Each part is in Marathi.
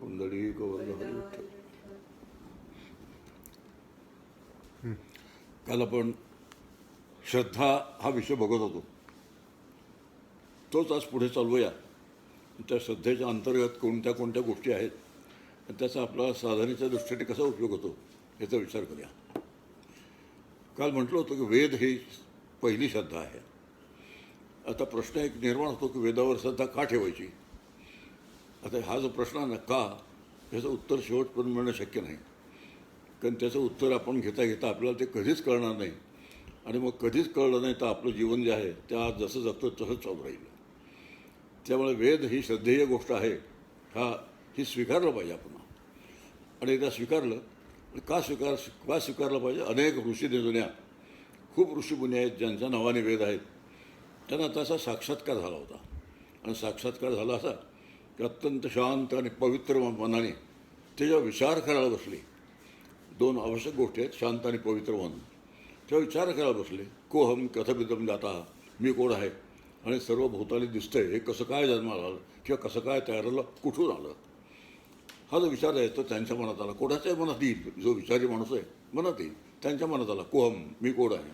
कुंडली गोवर्ध हरी विठ्ठल. काल आपण श्रद्धा हा विषय बघत होतो. तोच आज पुढे चालवूया. त्या श्रद्धेच्या अंतर्गत कोणत्या कोणत्या गोष्टी आहेत आणि त्याचा आपला साधनेच्या दृष्टीने कसा उपयोग होतो याचा विचार करूया. काल म्हटलं होतं की वेद ही पहिली श्रद्धा आहे. आता प्रश्न एक निर्माण होतो की वेदावर श्रद्धा का ठेवायची. आता हा जो प्रश्न आहे ना, का, याचं उत्तर शेवटपर्यंत मिळणं शक्य नाही. कारण त्याचं उत्तर आपण घेता घेता आपल्याला ते कधीच कळणार नाही. आणि मग कधीच कळलं नाही तर आपलं जीवन जे आहे ते आज जसं जगतो तसंच चालू राहील. त्यामुळे वेद ही श्रद्धेय गोष्ट आहे ही स्वीकारलं पाहिजे आपण. आणि एकदा स्वीकारलं, का स्वीकारलं पाहिजे. अनेक ऋषी जुन्या खूप ऋषीमुनी आहेत ज्यांच्या नावाने वेद आहेत. त्यांना त्याचा साक्षात्कार झाला होता. आणि साक्षात्कार झाला असा की अत्यंत शांत आणि पवित्र मनाने ते जेव्हा विचार करायला बसले, दोन आवश्यक गोष्टी आहेत, शांत आणि पवित्र मन. तेव्हा विचार करायला बसले, कोहम कथमिदम जाता, मी कोण आहे आणि सर्व भोवताली दिसतंय, हे कसं काय जन्माला आलं किंवा कसं काय तयार झालं, कुठून आलं. हा जो विचार आहे तो त्यांच्या मनात आला. कोणाच्याही मनात येईल, जो विचारी माणूस आहे मनात येईल, त्यांच्या मनात आला कोहम, मी कोण आहे.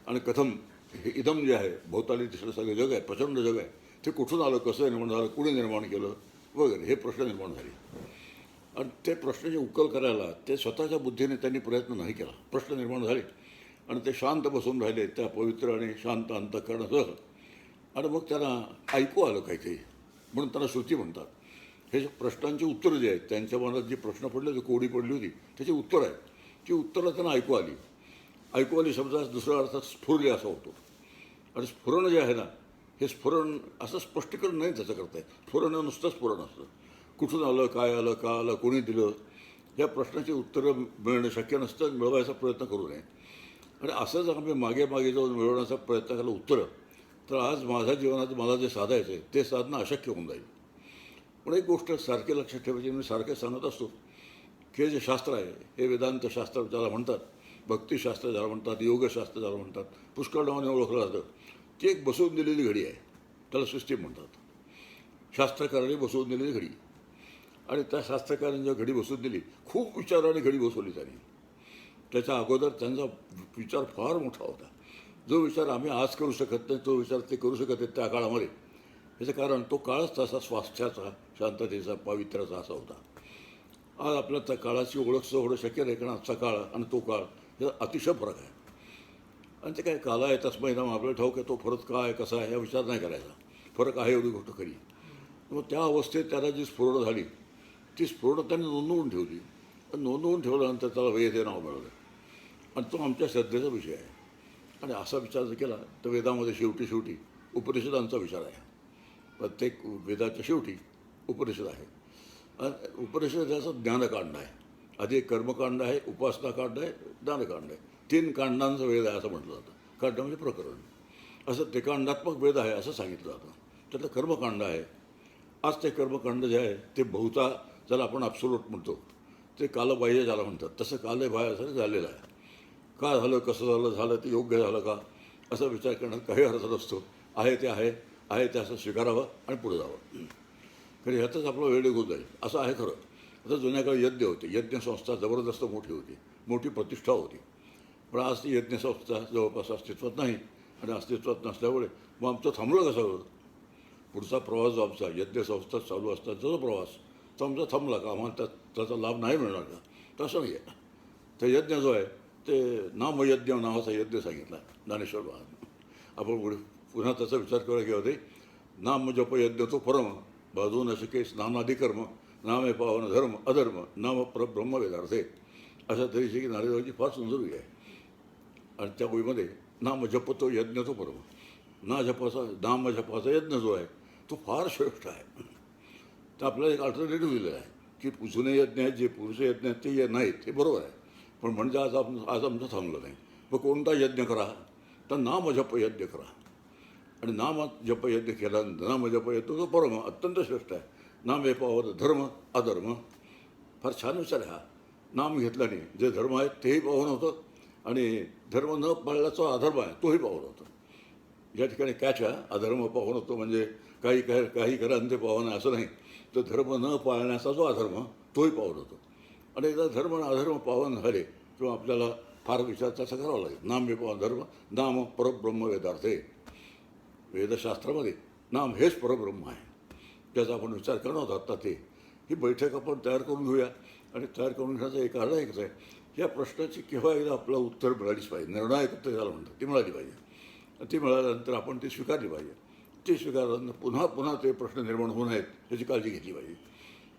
आणि कथम, हे इदम जे आहे भोवताली दिसणं सगळं जग आहे, प्रचंड जग आहे, ते कुठून आलं, कसं निर्माण झालं, कुणी निर्माण केलं वगैरे हे प्रश्न निर्माण झाले. आणि ते प्रश्नाची उकल करायला ते स्वतःच्या बुद्धीने त्यांनी प्रयत्न नाही केला. प्रश्न निर्माण झाले आणि ते शांत बसून राहिले त्या पवित्र आणि शांत अंतःकरणासह. आणि मग त्यांना ऐकू आलं काहीतरी, म्हणून त्यांना श्रुती म्हणतात. हे जे प्रश्नांची उत्तरं जे आहेत, त्यांच्या मनात जी प्रश्न पडले होते, कोडी पडली होती, त्याची उत्तरं आहेत. ती उत्तरं त्यांना ऐकू आली शब्दाचा दुसरा अर्थ स्फुरले असा होतो. आणि स्फुरण जे आहे ना, हे स्फुरण असं स्पष्टीकरण नाही त्याचं करता येत. स्फुरण नुसतं स्फुरण असतं. कुठून आलं, काय आलं, का आलं, कोणी दिलं, या प्रश्नाची उत्तरं मिळणं शक्य नसतं. मिळवायचा प्रयत्न करू नये. आणि असं जर आम्ही मागे जाऊन मिळवण्याचा प्रयत्न केला उत्तरं, तर आज माझ्या जीवनात मला जे साधायचं आहे ते साधणं अशक्य होऊन जाईल. पण एक गोष्ट सारखी लक्षात ठेवायची, मी सारखे सांगत असतो की हे जे शास्त्र आहे हे वेदांत शास्त्र ज्याला म्हणतात, भक्तिशास्त्र ज्याला म्हणतात, योगशास्त्र ज्याला म्हणतात, पुष्कळ नावाने ओळखलं जातं. ती एक बसवून दिलेली घडी आहे. त्याला सिस्टीम म्हणतात. शास्त्रकारांनी बसवून दिलेली घडी. आणि त्या शास्त्रकारांनी जेव्हा घडी बसवून दिली, खूप विचाराने घडी बसवली त्यांनी. त्याच्या अगोदर त्यांचा विचार फार मोठा होता. जो विचार आम्ही आज करू शकत नाही तो विचार ते करू शकत आहेत त्या काळामध्ये. याचं कारण तो काळच तसा स्वास्थ्याचा, शांततेचा, पावित्र्याचा असा होता. आज आपल्या त्या काळाची ओळख होणं शक्य नाही, कारण आजचा काळ आणि तो काळ याचा अतिशय फरक आहे. आणि ते काय काला आहे तस्मै नाम, आपल्याला ठाऊक आहे तो फरक काय कसा आहे या विचार नाही करायचा. फरक आहे एवढी गोष्ट खरी. मग त्या अवस्थेत त्याला जी स्फुरण झाली ती स्फुरण त्यांनी नोंदवून ठेवली. नोंदवून ठेवल्यानंतर त्याला वेद हे नाव मिळालं. आणि तो आमच्या श्रद्धेचा विषय आहे. आणि असा विचार जर केला तर वेदामध्ये शेवटी उपनिषदांचा विचार आहे. प्रत्येक वेदाच्या शेवटी उपनिषद आहे. आणि उपनिषदाचं ज्ञानकांड आहे. आधी एक कर्मकांड आहे, उपासनाकांड आहे, ज्ञानकांड आहे. 3 कांडांचा वेद आहे असं म्हटलं जातं. कांड म्हणजे प्रकरण. असं त्रिकांडात्मक वेद आहे असं सांगितलं जातं. त्यातलं कर्मकांड आहे. आज ते कर्मकांड जे आहे ते बहुता ज्याला आपण ॲब्सोल्यूट म्हणतो ते कालबाह्य ज्याला म्हणतात, तसं कालबाह्य झालेलं आहे. का झालं, कसं झालं ते योग्य झालं का असा विचार करण्यात काही अर्थ नसतो. आहे ते असं स्वीकारावं आणि पुढे जावं. कारण ह्यातच आपला वेळ निघून जाईल असं आहे खरं. आता जुन्या काळी यज्ञ होते. यज्ञसंस्था जबरदस्त मोठी होती, मोठी प्रतिष्ठा होती. पण आज ती यज्ञसंस्था जवळपास अस्तित्वात नाही. आणि अस्तित्वात नसल्यामुळे मग आमचं थांबलं कसं. पुढचा प्रवास जो आमचा यज्ञसंस्था चालू असतात जो प्रवास तो आमचा थांबला का, आम्हाला त्याचा लाभ नाही मिळणार का, तसं नाही आहे. तर यज्ञ जो आहे ते नामयज्ञ नावाचा यज्ञ सांगितला ज्ञानेश्वर महाराज. आपण पुन्हा त्याचा विचार करायला गेला होते. नाम जप यज्ञ तो परम बाजू न शके स्नानाधिकर्म नामे पावन धर्म अधर्म नाम ब्रह्म वेदार्थे अशा तऱ्हेची की नारेगावची फार सुंदर वेळ आहे. आणि त्या गोळीमध्ये नाम जप तो यज्ञ तो परम, नाम जपाचा यज्ञ जो आहे तो फार श्रेष्ठ आहे. तर आपल्याला एक अल्टरनेटिव्ह दिलेलं आहे की जुने यज्ञ आहेत, जे पुरुष यज्ञ आहेत ते नाहीत, हे बरोबर आहे. पण म्हणजे आज आमचं थांबलं नाही. मग कोणता यज्ञ करा तर नामजप यज्ञ करा. आणि नामजप यज्ञ केला, नामजप यज्ञ तो परम अत्यंत श्रेष्ठ आहे. नाम हे पावत धर्म अधर्म. फार छान विचार आहे हा. नाम घेतल्याने जे धर्म आहेत तेही पावन होतं आणि धर्म न पाळल्याचा अधर्म आहे तोही पावन होतं. या ठिकाणी कॅच आहे, अधर्म पावन होतो म्हणजे काही करा आणि ते पावन असं नाही, तर धर्म न पाळण्याचा जो अधर्म तोही पावन होतो. आणि एकदा धर्म आणि अधर्म पावन झाले किंवा आपल्याला फार विचार त्याचा करावा लागेल. नाम विपावन धर्म नाम परब्रह्म वेदार्थे. वेदशास्त्रामध्ये नाम हेच परब्रह्म आहे, त्याचा आपण विचार करणार आहोत. आता ते ही बैठक आपण तयार करून घेऊया. आणि तयार करून घेण्याचं एक कारण एकच आहे, या प्रश्नाची केव्हा एकदा आपलं उत्तर मिळालीच पाहिजे. निर्णायक त्याला म्हणतात, ती मिळाली पाहिजे. ती मिळाल्यानंतर आपण ती स्वीकारली पाहिजे. ती स्वीकारल्यानंतर पुन्हा पुन्हा ते प्रश्न निर्माण होऊ नयेत याची काळजी घेतली पाहिजे.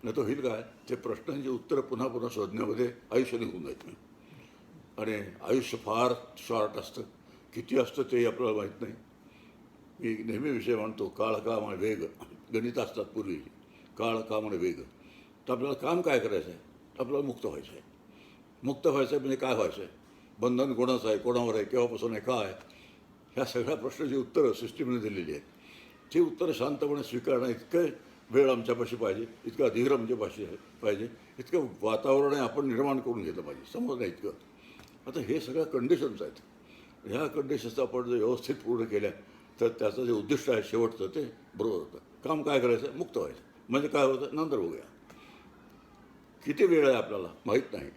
नाही तो होईल काय, ते प्रश्नांची उत्तरं पुन्हा पुन्हा शोधण्यामध्ये आयुष्य निघून जायचं नाही. आणि आयुष्य फार शॉर्ट असतं, किती असतं ते आपल्याला माहीत नाही. मी नेहमी विषय म्हणतो, काळ काम आणि वेग. गणित असतात पूर्वी, काळ काम आणि वेग. तर आपल्याला काम काय करायचं आहे, आपल्याला मुक्त व्हायचं आहे. मुक्त व्हायचं आहे म्हणजे काय व्हायचं आहे, बंधन कोणाचं आहे, कोणावर आहे, केव्हापासून आहे, काय, ह्या सगळ्या प्रश्नाची उत्तरं सिस्टीमने दिलेली आहेत. ती उत्तरं शांतपणे स्वीकारणं इतकं वेळ आमच्यापाशी पाहिजे, इतका धीर आमच्यापाशी पाहिजे, इतकं वातावरण आपण निर्माण करून घेतलं पाहिजे, समजलं इतकं. आता हे सगळ्या कंडिशन्स आहेत. ह्या कंडिशन्स आपण जर व्यवस्थित पूर्ण केल्या तर त्याचं जे उद्दिष्ट आहे शेवटचं ते बरोबर होतं. काम काय करायचं, मुक्त व्हायचं. म्हणजे काय होतं नंतर बघूया. किती वेळ आहे आपल्याला माहीत नाही.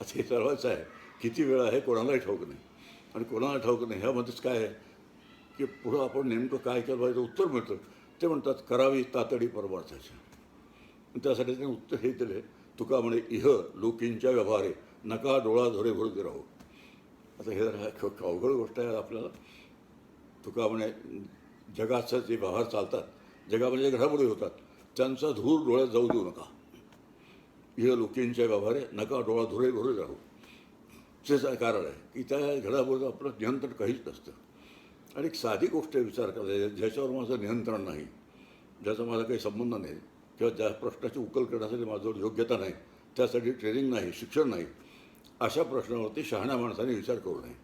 असं हे ठरवायचं आहे, किती वेळ आहे कोणालाही ठाऊक नाही. आणि कोणाला ठाऊक नाही ह्यामध्येच काय आहे की पुढं आपण नेमकं काय केलं पाहिजे उत्तर मिळतं. ते म्हणतात करावी तातडी परमार्थाची. त्यासाठी त्यांनी उत्तर हे दिले, तुका म्हणे इह लोकींच्या व्यवहारे नका डोळा धोरे भरते राहू. आता हे जरा अवघड गोष्ट आहे आपल्याला. तुका म्हणे जगाचं जे व्यवहार चालतात, जगामध्ये जे घडामोडी होतात, त्यांचा धूर डोळ्यात जाऊ देऊ नका. इह लोकींच्या व्यवहारे नका डोळा धोरे भरून राहू. त्याचं कारण आहे की त्या घडामोडीचं आपलं नियंत्रण काहीच नसतं. आणि एक साधी गोष्ट विचार करायचा, ज्याच्यावर माझं नियंत्रण नाही, ज्याचा माझा काही संबंध नाही, किंवा ज्या प्रश्नाची उकल करण्यासाठी माझ्यावर योग्यता नाही, त्यासाठी ट्रेनिंग नाही, शिक्षण नाही, अशा प्रश्नावरती शहाण्या माणसाने विचार करू नये.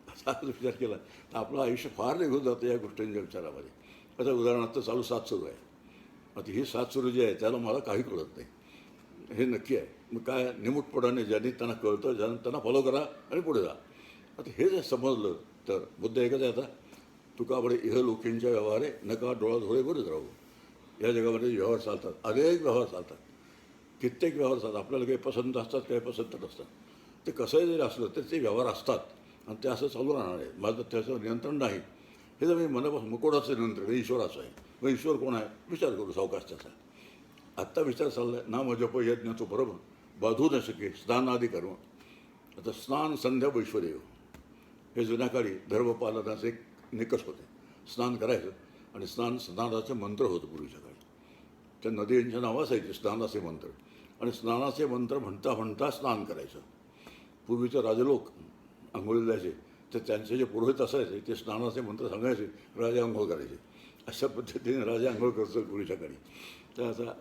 असा विचार केला तर आपलं आयुष्य फार निघून जातं या गोष्टींच्या विचारामध्ये. आता उदाहरणार्थ चालू साथ सुरू आहे. आता ही साथ सुरू जी आहे त्याला मला काही कळत नाही, हे नक्की आहे. मग काय निमूटपणाने ज्यांनी त्यांना कळतं, ज्यांना त्यांना फॉलो करा आणि पुढे जा. आता हे जर समजलं तर मुद्दा एकच आहे. आता तुका बडे इह लोकींच्या व्यवहारे नका डोळा धोळे बरेच राहू. या जगामध्ये व्यवहार चालतात, अनेक व्यवहार चालतात, कित्येक व्यवहार चालतात. आपल्याला काही पसंत असतात, काही पसंत नसतात. ते कसंही जरी असलं तर ते व्यवहार असतात आणि ते असं चालू राहणार आहे. माझं त्याचं नियंत्रण नाही. हे जर मी मनापासून कोणाचं नियंत्रण ईश्वराचं आहे. मग ईश्वर कोण आहे विचार करू सावकाश त्याचा. आत्ता विचार चालला आहे नाम जप यज्ञ तो परम बाधू न शके स्नानादी कर्म. आता स्नान संध्या वैश्वर्य हे जुन्या काळी धर्मपालनाचे एक निकष होते. स्नान करायचं आणि स्नानाचे मंत्र होतं पूर्वीच्या काळी. त्या नद्यांच्या नावं असायचे स्नानाचे मंत्र. आणि स्नानाचे मंत्र म्हणता म्हणता स्नान करायचं. पूर्वीचे राजलोक आंघोळीला जायचे तर त्यांचे जे पुरोहित असायचे ते स्नानाचे मंत्र सांगायचे, राजे आंघोळ करायचे. अशा पद्धतीने राजे आंघोळ करतो पूर्वीच्या काळी. तर आता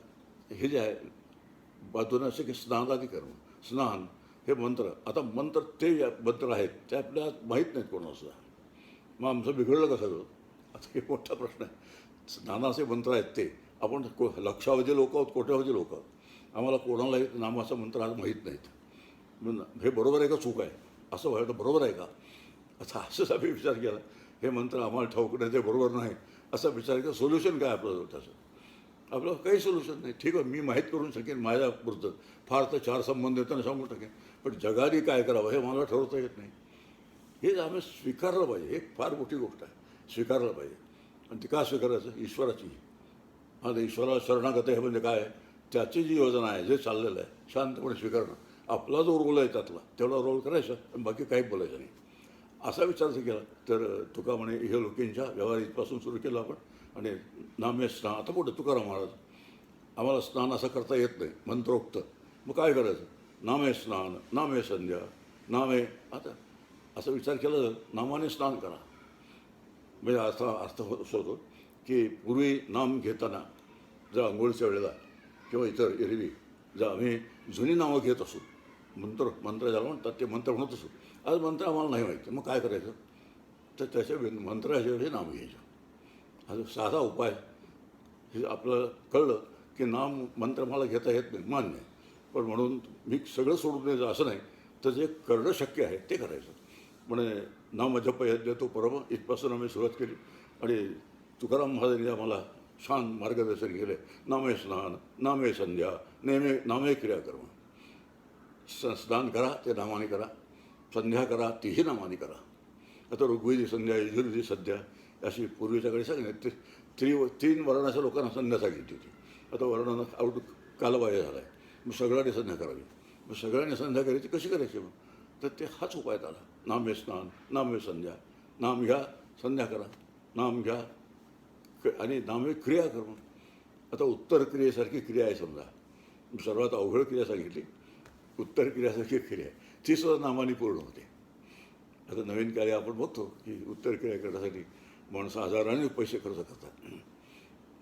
हे जे आहे बाजूनं असे की स्नानादी कर्म, स्नान हे मंत्र. आता मंत्र ते मंत्र आहेत ते आपल्याला माहीत नाहीत कोणासुद्धा. मग आमचं बिघडलं कसं? आता हे मोठा प्रश्न आहे. स्नानाचे मंत्र आहेत ते आपण लक्षावधी लोक आहोत, कोट्यावधी लोक आहोत, आम्हाला कोणालाही नामाचा मंत्र आज माहीत नाहीत. म्हणून हे बरोबर आहे का चूक आहे, असं व्हायला बरोबर आहे का? आता असंच आम्ही विचार केला, हे मंत्र आम्हाला ठाऊक नाही, ते बरोबर नाही असा विचार केला. सोल्युशन काय आपलं त्याचं? आपलं काही सोल्युशन नाही. ठीक आहे, मी माहीत करून शकेन माझ्यापुरतं, फार तर 4 संबंध येताना सांगू शकेन, पण जगाने काय करावं हे मला ठरवता येत नाही. हे आम्ही स्वीकारलं पाहिजे. हे फार मोठी गोष्ट आहे, स्वीकारलं पाहिजे. आणि ते का स्वीकारायचं? ईश्वराची. आता ईश्वराला शरणागत आहे म्हणजे काय? त्याची जी योजना आहे, जे चाललेलं आहे, शांतपणे स्वीकारणं. आपला जो रोल आहे त्यातला तेवढा रोल करायचा आणि बाकी काही बोलायचं नाही, असा विचार जर केला तर तुका म्हणे हे लोकींच्या व्यवहार इथपासून सुरू केलं आपण. आणि नामे स्नान. आता कुठं तुकाराम महाराज, आम्हाला स्नान असं करता येत नाही मंत्रोक्त, मग काय करायचं? नामे स्नान, नामे संध्या, नामे. आता असा विचार केला तर नामाने स्नान करा. म्हणजे असा अर्थ असं होतो की पूर्वी नाम घेताना जर आंघोळीच्या वेळेला किंवा इतर एरवी जर आम्ही जुनी नावं घेत असू, मंत्र ज्याला म्हणतात ते मंत्र म्हणत असू, आज मंत्र आम्हाला नाही माहिती, मग काय करायचं? तर त्याच्या मंत्राच्या वेळी नाम घ्यायचं. हा साधा उपाय. हे आपलं कळलं की नाम मंत्र मला घेता येत नाही, मान्य आहे, पण म्हणून मी सगळं सोडून द्यायचं असं नाही, तर जे करणं शक्य आहे ते करायचं. म्हणजे नाम जप यज्ञ तो परम इथपासून आम्ही सुरुवात केली आणि तुकाराम महाराजांनी आम्हाला छान मार्गदर्शन केले. नामे स्नान, नामे संध्या, नामे क्रियाकर्म. स्नान करा ते नामाने करा, संध्या करा तीही नामाने करा. आता ऋग्वेदी संध्या, यजुर्वेदी संध्या अशी पूर्वीच्या काळी सांगितली. तीन वर्णाच्या लोकांना संध्या सांगितली होती. आता वर्णांना आउट कालबाह्य झाला आहे. मग सगळ्यांनी संध्या करावी. मग सगळ्यांनी संध्या करायची कशी करायची मग? तर ते हाच उपाय झाला. नामे स्नान, नामे संध्या. नाम घ्या, संध्या करा. नाम घ्या आणि नामे क्रिया करू. आता उत्तर क्रियेसारखी क्रिया आहे समजा. सर्वात अवघड क्रिया सांगितली, उत्तर क्रियासारखी क्रिया आहे, ती सुद्धा नामाने पूर्ण होते. आता नवीन काळी आपण बघतो की उत्तर क्रिया करण्यासाठी माणसं हजारांनी पैसे खर्च करतात.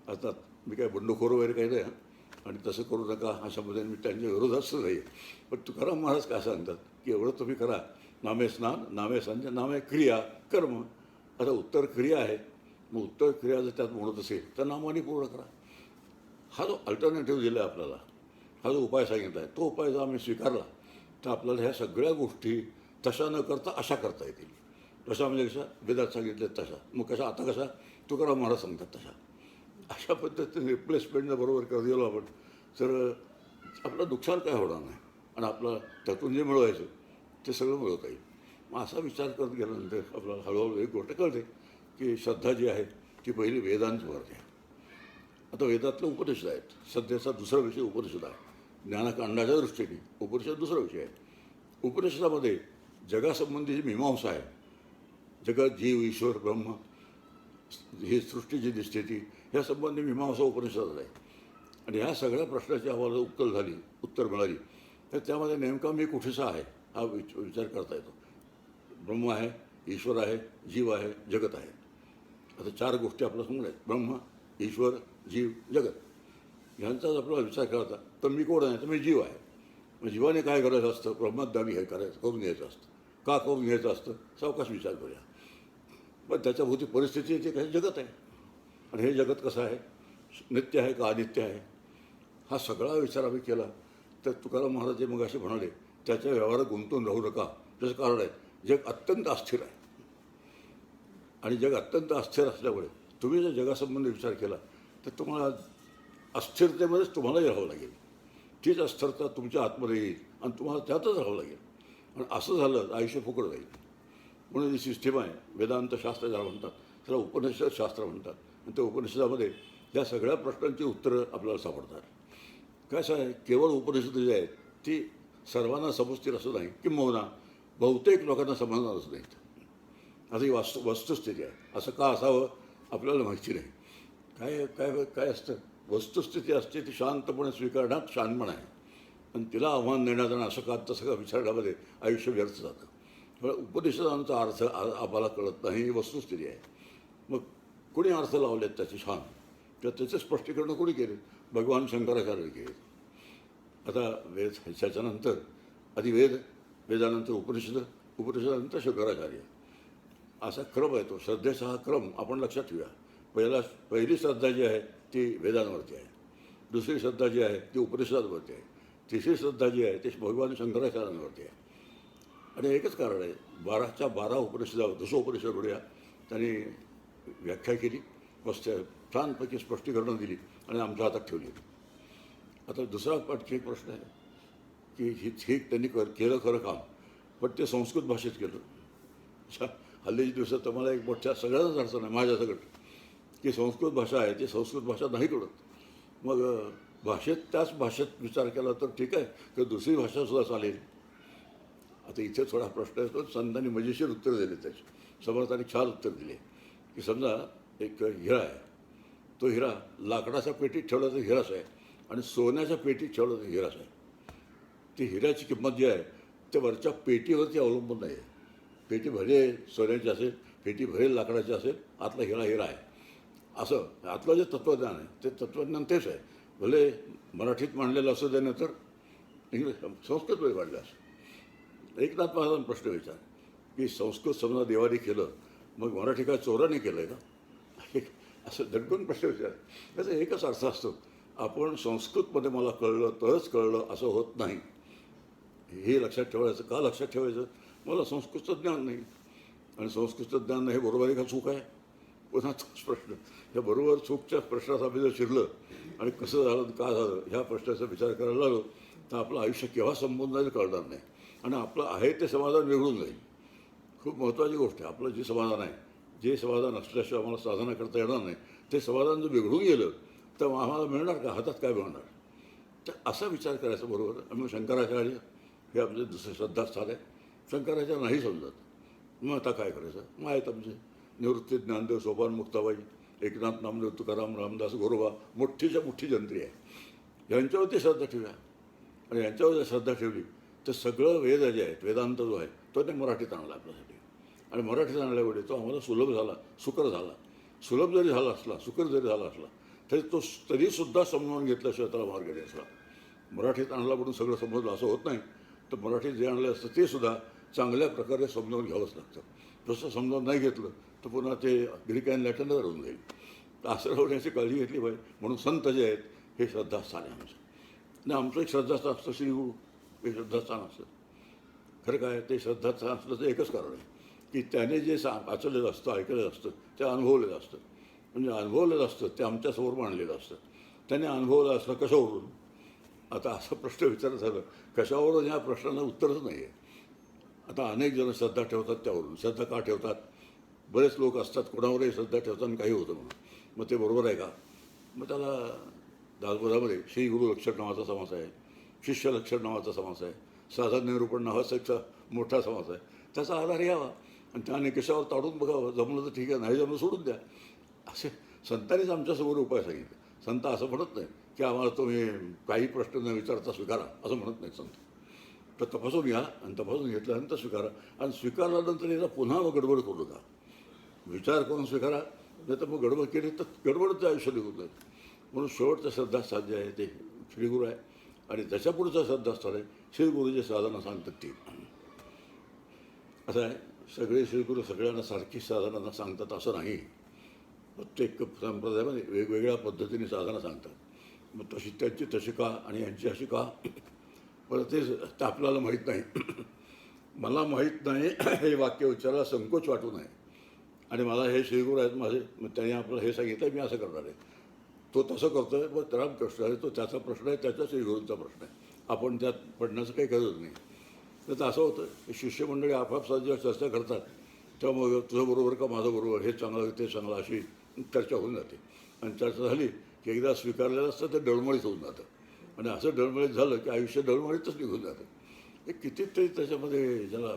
आता मी काय बंडखोर वगैरे काही नाही आणि तसं करू नका अशा पद्धतीने मी त्यांच्या विरोधातच नाही. पण तुकाराम महाराज काय सांगतात की एवढं तुम्ही करा. नामे स्नान, नामे संध्या, नामे क्रिया कर्म. आता उत्तर क्रिया आहे, मग उत्तर क्रिया जर त्यात म्हणत असेल तर नामाने पूर्ण करा. हा जो अल्टरनेटिव्ह दिला आहे आपल्याला, हा जो उपाय सांगितला आहे, तो उपाय जर आम्ही स्वीकारला तर आपल्याला ह्या सगळ्या गोष्टी तशा न करता अशा करता येतील. तशा म्हणजे कशा वेदात सांगितल्या तशा. मग कशा आता कशा तुकाराम महाराज सांगतात तशा. अशा पद्धतीने रिप्लेसमेंट बरोबर कर दिलो आपण तर आपलं नुकसान काय होणार नाही आणि आपलं त्यातून जे मिळवायचं ते सगळं मिळवता येईल. मग असा विचार करत गेल्यानंतर आपल्याला हळूहळू एक गोष्ट कळते की श्रद्धा जी आहे ती पहिली वेदांची भरते. आता वेदातलं उपनिषद आहेत. सध्याचा दुसरा विषय उपनिषद आहे. ज्ञानकांडाच्या दृष्टीने उपनिषद दुसरा विषय आहे. उपनिषदामध्ये जगासंबंधीची मीमांसा आहे. जगात जीव, ईश्वर, ब्रह्म, ही सृष्टी जी दिसते ती ह्या संबंधी मीमांसा उपनिषदात आहे. आणि ह्या सगळ्या प्रश्नाची आम्हाला उत्तर मिळाली तर त्यामध्ये नेमका मी कुठेसा आहे हा विचार करता येतो. ब्रह्म आहे, ईश्वर आहे, जीव आहे, जगत आहे. आता चार गोष्टी आपल्या समोर आहेत. ब्रह्म, ईश्वर, जीव, जगत. ह्यांचाच आपल्याला विचार करता तर मी कोण आहे तर मी जीव आहे. मग जीवाने काय करायचं असतं? ब्रह्मज्ञानी हे करायचं, करून घ्यायचं असतं. का करून घ्यायचं असतं? सावकाश विचार करूया. पण त्याच्याभोवती परिस्थिती येते काही जगत आहे. आणि हे जगत कसं आहे? नित्य आहे का अनित्य आहे? हा सगळा विचार आम्ही केला तर तुकाराम महाराज जे मग असे म्हणाले त्याच्या व्यवहारात गुंतून राहू नका. त्याचं कारण आहे जग अत्यंत अस्थिर आहे. आणि जग अत्यंत अस्थिर असल्यामुळे तुम्ही जर जगासंबंधी विचार केला तर तुम्हाला अस्थिरतेमध्येच तुम्हालाही राहावं लागेल. तीच अस्थिरता तुमच्या आतमध्ये येईल आणि तुम्हाला त्यातच राहावं लागेल. आणि असं झालं तर आयुष्य फुकट जाईल. म्हणून जी सिस्टीम आहे वेदांत शास्त्र ज्याला म्हणतात त्याला उपनिषद शास्त्र म्हणतात. आणि त्या उपनिषदामध्ये या सगळ्या प्रश्नांची उत्तरं आपल्याला सापडतात. कसं आहे केवळ उपनिषद जी आहेत ती सर्वांना समजतील असं नाही, किंबहुना बहुतेक लोकांना समजणारच नाहीत. आता ही वस्तुस्थिती आहे. असं का असावं आपल्याला माहिती नाही. काय काय काय असतं? वस्तुस्थिती असते ती शांतपणे स्वीकारण्यात शहाणपण आहे. आणि तिला आव्हान देण्यात आणि असं का तसं का विचारण्यामध्ये आयुष्य व्यर्थ जातं. उपनिषदांचा अर्थ आम्हाला कळत नाही, ही वस्तुस्थिती आहे. मग कोणी अर्थ लावलेत त्याचे छान तर त्याचे स्पष्टीकरण कोणी केले? भगवान शंकराचार्य केले. आता वेद ह्याच्यानंतर आधी वेदानंतर उपनिषद, उपनिषदानंतर शंकराचार्य असा क्रम आहे तो. श्रद्धेचा हा क्रम आपण लक्षात ठेवूया. पहिली श्रद्धा जी आहे ती वेदांवरती आहे. दुसरी श्रद्धा जी आहे ती उपनिषदांवरती आहे. तिसरी श्रद्धा जी आहे ती भगवान शंकराचार्यांवरती आहे. आणि एकच कारण आहे 12च्या 12 उपनिषदावर दशोपनिषद म्हणूया त्यांनी व्याख्या केली, मस्त छानपैकी स्पष्टीकरणं दिली आणि आमच्या हातात ठेवली. आता दुसरा एक प्रश्न आहे की हे त्यांनी केलं खरं काम, पण ते संस्कृत भाषेत केलं. हल्लीच्या दिवसात तुम्हाला एक मोठ्या सगळ्यांनाच अडचण आहे माझ्या सगळं की संस्कृत भाषा आहे ती संस्कृत भाषा नाही कळत. मग भाषेत त्याच भाषेत विचार केला तर ठीक आहे की दुसरी भाषासुद्धा चालेल. आता इथे थोडा प्रश्न आहे तो संतांनी मजेशीर उत्तर दिले. त्याचे समर्थांनी छान उत्तर दिले की समजा एक हिरा आहे. तो हिरा लाकडाच्या पेटीत ठेवला तर हिराच आहे आणि सोन्याच्या पेटीत ठेवला तर हिराच आहे. ती हिऱ्याची किंमत जी आहे ते वरच्या पेटीवरती अवलंबून नाही आहे. पेटी भले सोन्याची असेल, पेटी भरेल लाकडाची असेल, आतला हिरा आहे. असं आतलं जे तत्त्वज्ञान आहे ते तत्त्वज्ञान तेच आहे. भले मराठीत मांडलेलं असं दे तर संस्कृतमध्ये मांडलं असं. एकनाथ महाराजांना प्रश्न विचार की संस्कृत समजा देवाने केलं मग मराठी काय चोराने केलं आहे का? असं दडकून प्रश्न विचार. त्याचा एकच अर्थ असतो आपण संस्कृतमध्ये मला कळलं तरच कळलं असं होत नाही. हे लक्षात ठेवायचं. का लक्षात ठेवायचं? मला संस्कृतचं ज्ञान नाही. आणि संस्कृतचं ज्ञान हे बरोबर आहे का चूक आहे, पुन्हा तोच प्रश्न. या बरोबर चूकच्या प्रश्नात आम्ही जर शिरलं आणि कसं झालं का झालं ह्या प्रश्नाचा विचार करायला लागलो तर आपलं आयुष्य केव्हा संपून जाईल कळणार नाही आणि आपलं आहे ते समाधान वेगळून जाईल. खूप महत्त्वाची गोष्ट आहे. आपलं जे समाधान आहे, जे समाधान असल्याशिवाय आम्हाला साधना करता येणार नाही, ते समाधान जर बिघडून गेलं तर आम्हाला मिळणार का, हातात काय मिळणार. तर असा विचार करायचा बरोबर. आम्ही शंकराचार्य हे आमचे दुसरे श्रद्धास्थान आहे. शंकराचार्य नाही समजत, मग आता काय करायचं. मग आहेत आमचे निवृत्ती ज्ञानदेव, सोपान मुक्ताबाई, एकनाथ नामदेव, तुकाराम, रामदास, गोरोबा, मोठीच्या मोठी जंत्री आहे. यांच्यावरती श्रद्धा ठेवूया आणि यांच्यावर जर श्रद्धा ठेवली तर सगळं वेद जे आहेत, वेदांत जो आहे तो ते मराठीत आणला आपल्यासाठी. आणि मराठीत आणल्यामुळे तो आम्हाला सुलभ झाला, सुकर झाला. सुलभ जरी झाला असला, सुकर जरी झाला असला तरी तो तरीसुद्धा समजावून घेतल्याशिवाय त्याला मार्ग द्यायचा. मराठीत आणला म्हणून सगळं समजलं असं होत नाही. तर मराठीत जे आणलं असतं ते सुद्धा चांगल्या प्रकारे समजावून घ्यावंच लागतं. जसं समजावून नाही घेतलं तर पुन्हा ते ग्रीक अँड लॅटिनला होऊन जाईल. तर असं राहण्याची काळजी घेतली पाहिजे. म्हणून संत जे आहेत हे श्रद्धास्थान आहे आमचं. आणि आमचं एक श्रद्धास्थान असतं श्रीगुरु, हे श्रद्धास्थान असतं. खरं काय, ते श्रद्धास्थान असलं तर एकच कारण आहे की त्याने जे वाचलेलं असतं, ऐकलेलं असतं, ते अनुभवलेलं असतं. म्हणजे अनुभवलेलं असतं ते आमच्यासमोर मांडलेलं असतं. त्याने अनुभवलं असलं कशावरून. आता असा प्रश्न विचारत झालं कशावरून, ह्या प्रश्नाला उत्तरच नाही आहे. आता अनेक जण श्रद्धा ठेवतात त्यावरून. श्रद्धा का ठेवतात, बरेच लोक असतात कोणावरही श्रद्धा ठेवतात आणि काही होतं म्हणून. मग ते बरोबर आहे का. मग त्याला दासबोधामध्ये श्री गुरु लक्षण नावाचा समास आहे, शिष्य लक्षण नावाचा समास आहे, साधन निरूपण नावाचा एक मोठा समास आहे. त्याचा आधार घ्यावा आणि त्याने कशावर ताडून बघावं. जमलं तर ठीक आहे, नाही जमलं सोडून द्या. असे संतांनीच आमच्यासमोर उपाय सांगितले. संत असं म्हणत नाही की आम्हाला तुम्ही काही प्रश्न न विचारता स्वीकारा, असं म्हणत नाही संत. तर तपासून घ्या आणि तपासून घेतल्यानंतर स्वीकारा. आणि स्वीकारल्यानंतर याचा पुन्हा मग गडबड करू नका. विचार करून स्वीकारा, नाही तर मग गडबड केली तर गडबडचं आयुष्य निघून जाईल. म्हणून शेवटचं श्रद्धास्थान जे आहे ते श्रीगुरू आहे. आणि त्याच्या पुढचं श्रद्धास्थान आहे श्रीगुरूचे साधना सांगतात ती. असं आहे, सगळे श्रीगुरू सगळ्यांना सारखी साधना सांगतात असं नाही. प्रत्येक संप्रदायामध्ये वेगवेगळ्या पद्धतीने साधना सांगतात. मग तशी त्यांची तशी का आणि यांची अशी का, परत ते आपल्याला माहीत नाही. मला माहीत नाही हे वाक्य उच्चारायला संकोच वाटू नये. आणि मला हे श्रीगुरू आहेत माझे, मग त्याने आपल्याला हे सांगितलं मी असं करणार आहे. तो तसं करतो आहे, मग त्याला प्रश्न आहे, तो त्याचा प्रश्न आहे, त्याच्या श्रीगुरूंचा प्रश्न आहे. आपण त्यात पडण्याचं काही गरज नाही. तर असं होतं की शिष्यमंडळी आपापसात जेव्हा चर्चा करतात तेव्हा मग तुझं बरोबर का माझं बरोबर, हे चांगलं ते चांगलं, अशी चर्चा होऊन जाते. आणि चर्चा झाली की एकदा स्वीकारलेलं असतं ते डळमळीत होऊन जातं. आणि असं डळमळीत झालं की आयुष्य डळमळीतच निघून जातं. हे कितीतरी त्याच्यामध्ये ज्याला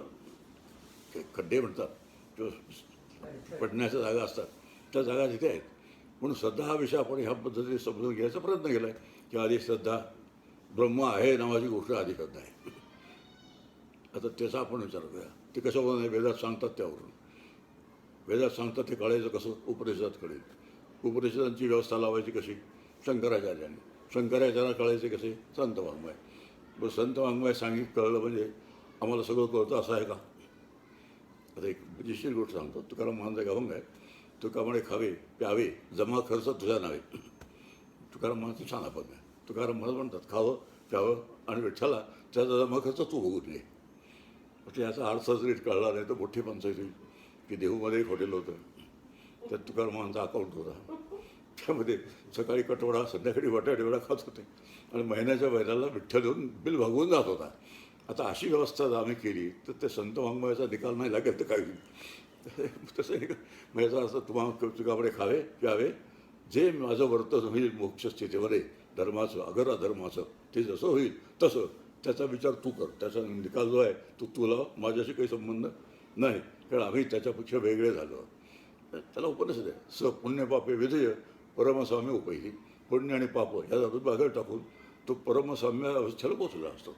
खड्डे म्हणतात किंवा पडण्याच्या जागा असतात, त्या जागा तिथे आहेत. म्हणून श्रद्धा हा विषय आपण ह्या पद्धतीने समजून घ्यायचा प्रयत्न केला आहे की आधी श्रद्धा, ब्रह्म आहे नावाची गोष्ट आधी श्रद्धा आहे. आता त्याचा आपण विचार करूया. ते कशावरून आहे, वेदात सांगतात त्यावरून. वेदात सांगतात ते कळायचं कसं, उपनिषदात कळेल. उपनिषदांची व्यवस्था लावायची कशी, शंकराचार्याने. शंकराचार्याला कळायचे कसे, संत वाङ्मय. बरं, संत वाङ्मय कळलं म्हणजे आम्हाला सगळं कळतं असं आहे का. आता एक मजेशीर गोष्ट सांगतो. तुकाराम महाराज एक अभंग आहे, तुका म्हणे खावे प्यावे जमा खर्च तुझ्या नावे. तुकाराम महाराज छान अभंग आहे. तुकाराम महाराज म्हणतात खावं प्यावं आणि विठ्ठला त्याचा जमा खर्च तू बघून घे. म्हणजे याचा अर्थच नीट कळला नाही तर मोठी पंचायत होईल. की देहूमध्ये एक हॉटेल होतं, त्यात तुकाराम महाराजांचा अकाउंट होता. त्यामध्ये सकाळी कटवडा, संध्याकाळी बटाटेवडा खात होते आणि महिन्याच्या महिन्याला विठ्ठल देऊन बिल भागवून जात होता. आता अशी व्यवस्था जर आम्ही केली तर ते संत वाङ्मयाचा निकाल नाही लागेल तर काय होईल. तसं नाही का, मग याचा अर्थ तुम्हाला तुकाकडे खावे प्यावे जे माझं वर्तन होईल मोक्षस्थितीमध्ये धर्माचं अगर अधर्माचं, ते जसं होईल तसं त्याचा विचार तू कर. त्याचा निकाल जो आहे तो तुला माझ्याशी काही संबंध नाही, कारण आम्ही त्याच्यापेक्षा वेगळे झालो. त्याला उपनिषद आहे, स पुण्य पापे विधेय परमसाम्य उपैही. पुण्य आणि पाप ह्या बाहेर टाकून तो परमसाम्य अवस्थेला पोचला असतो.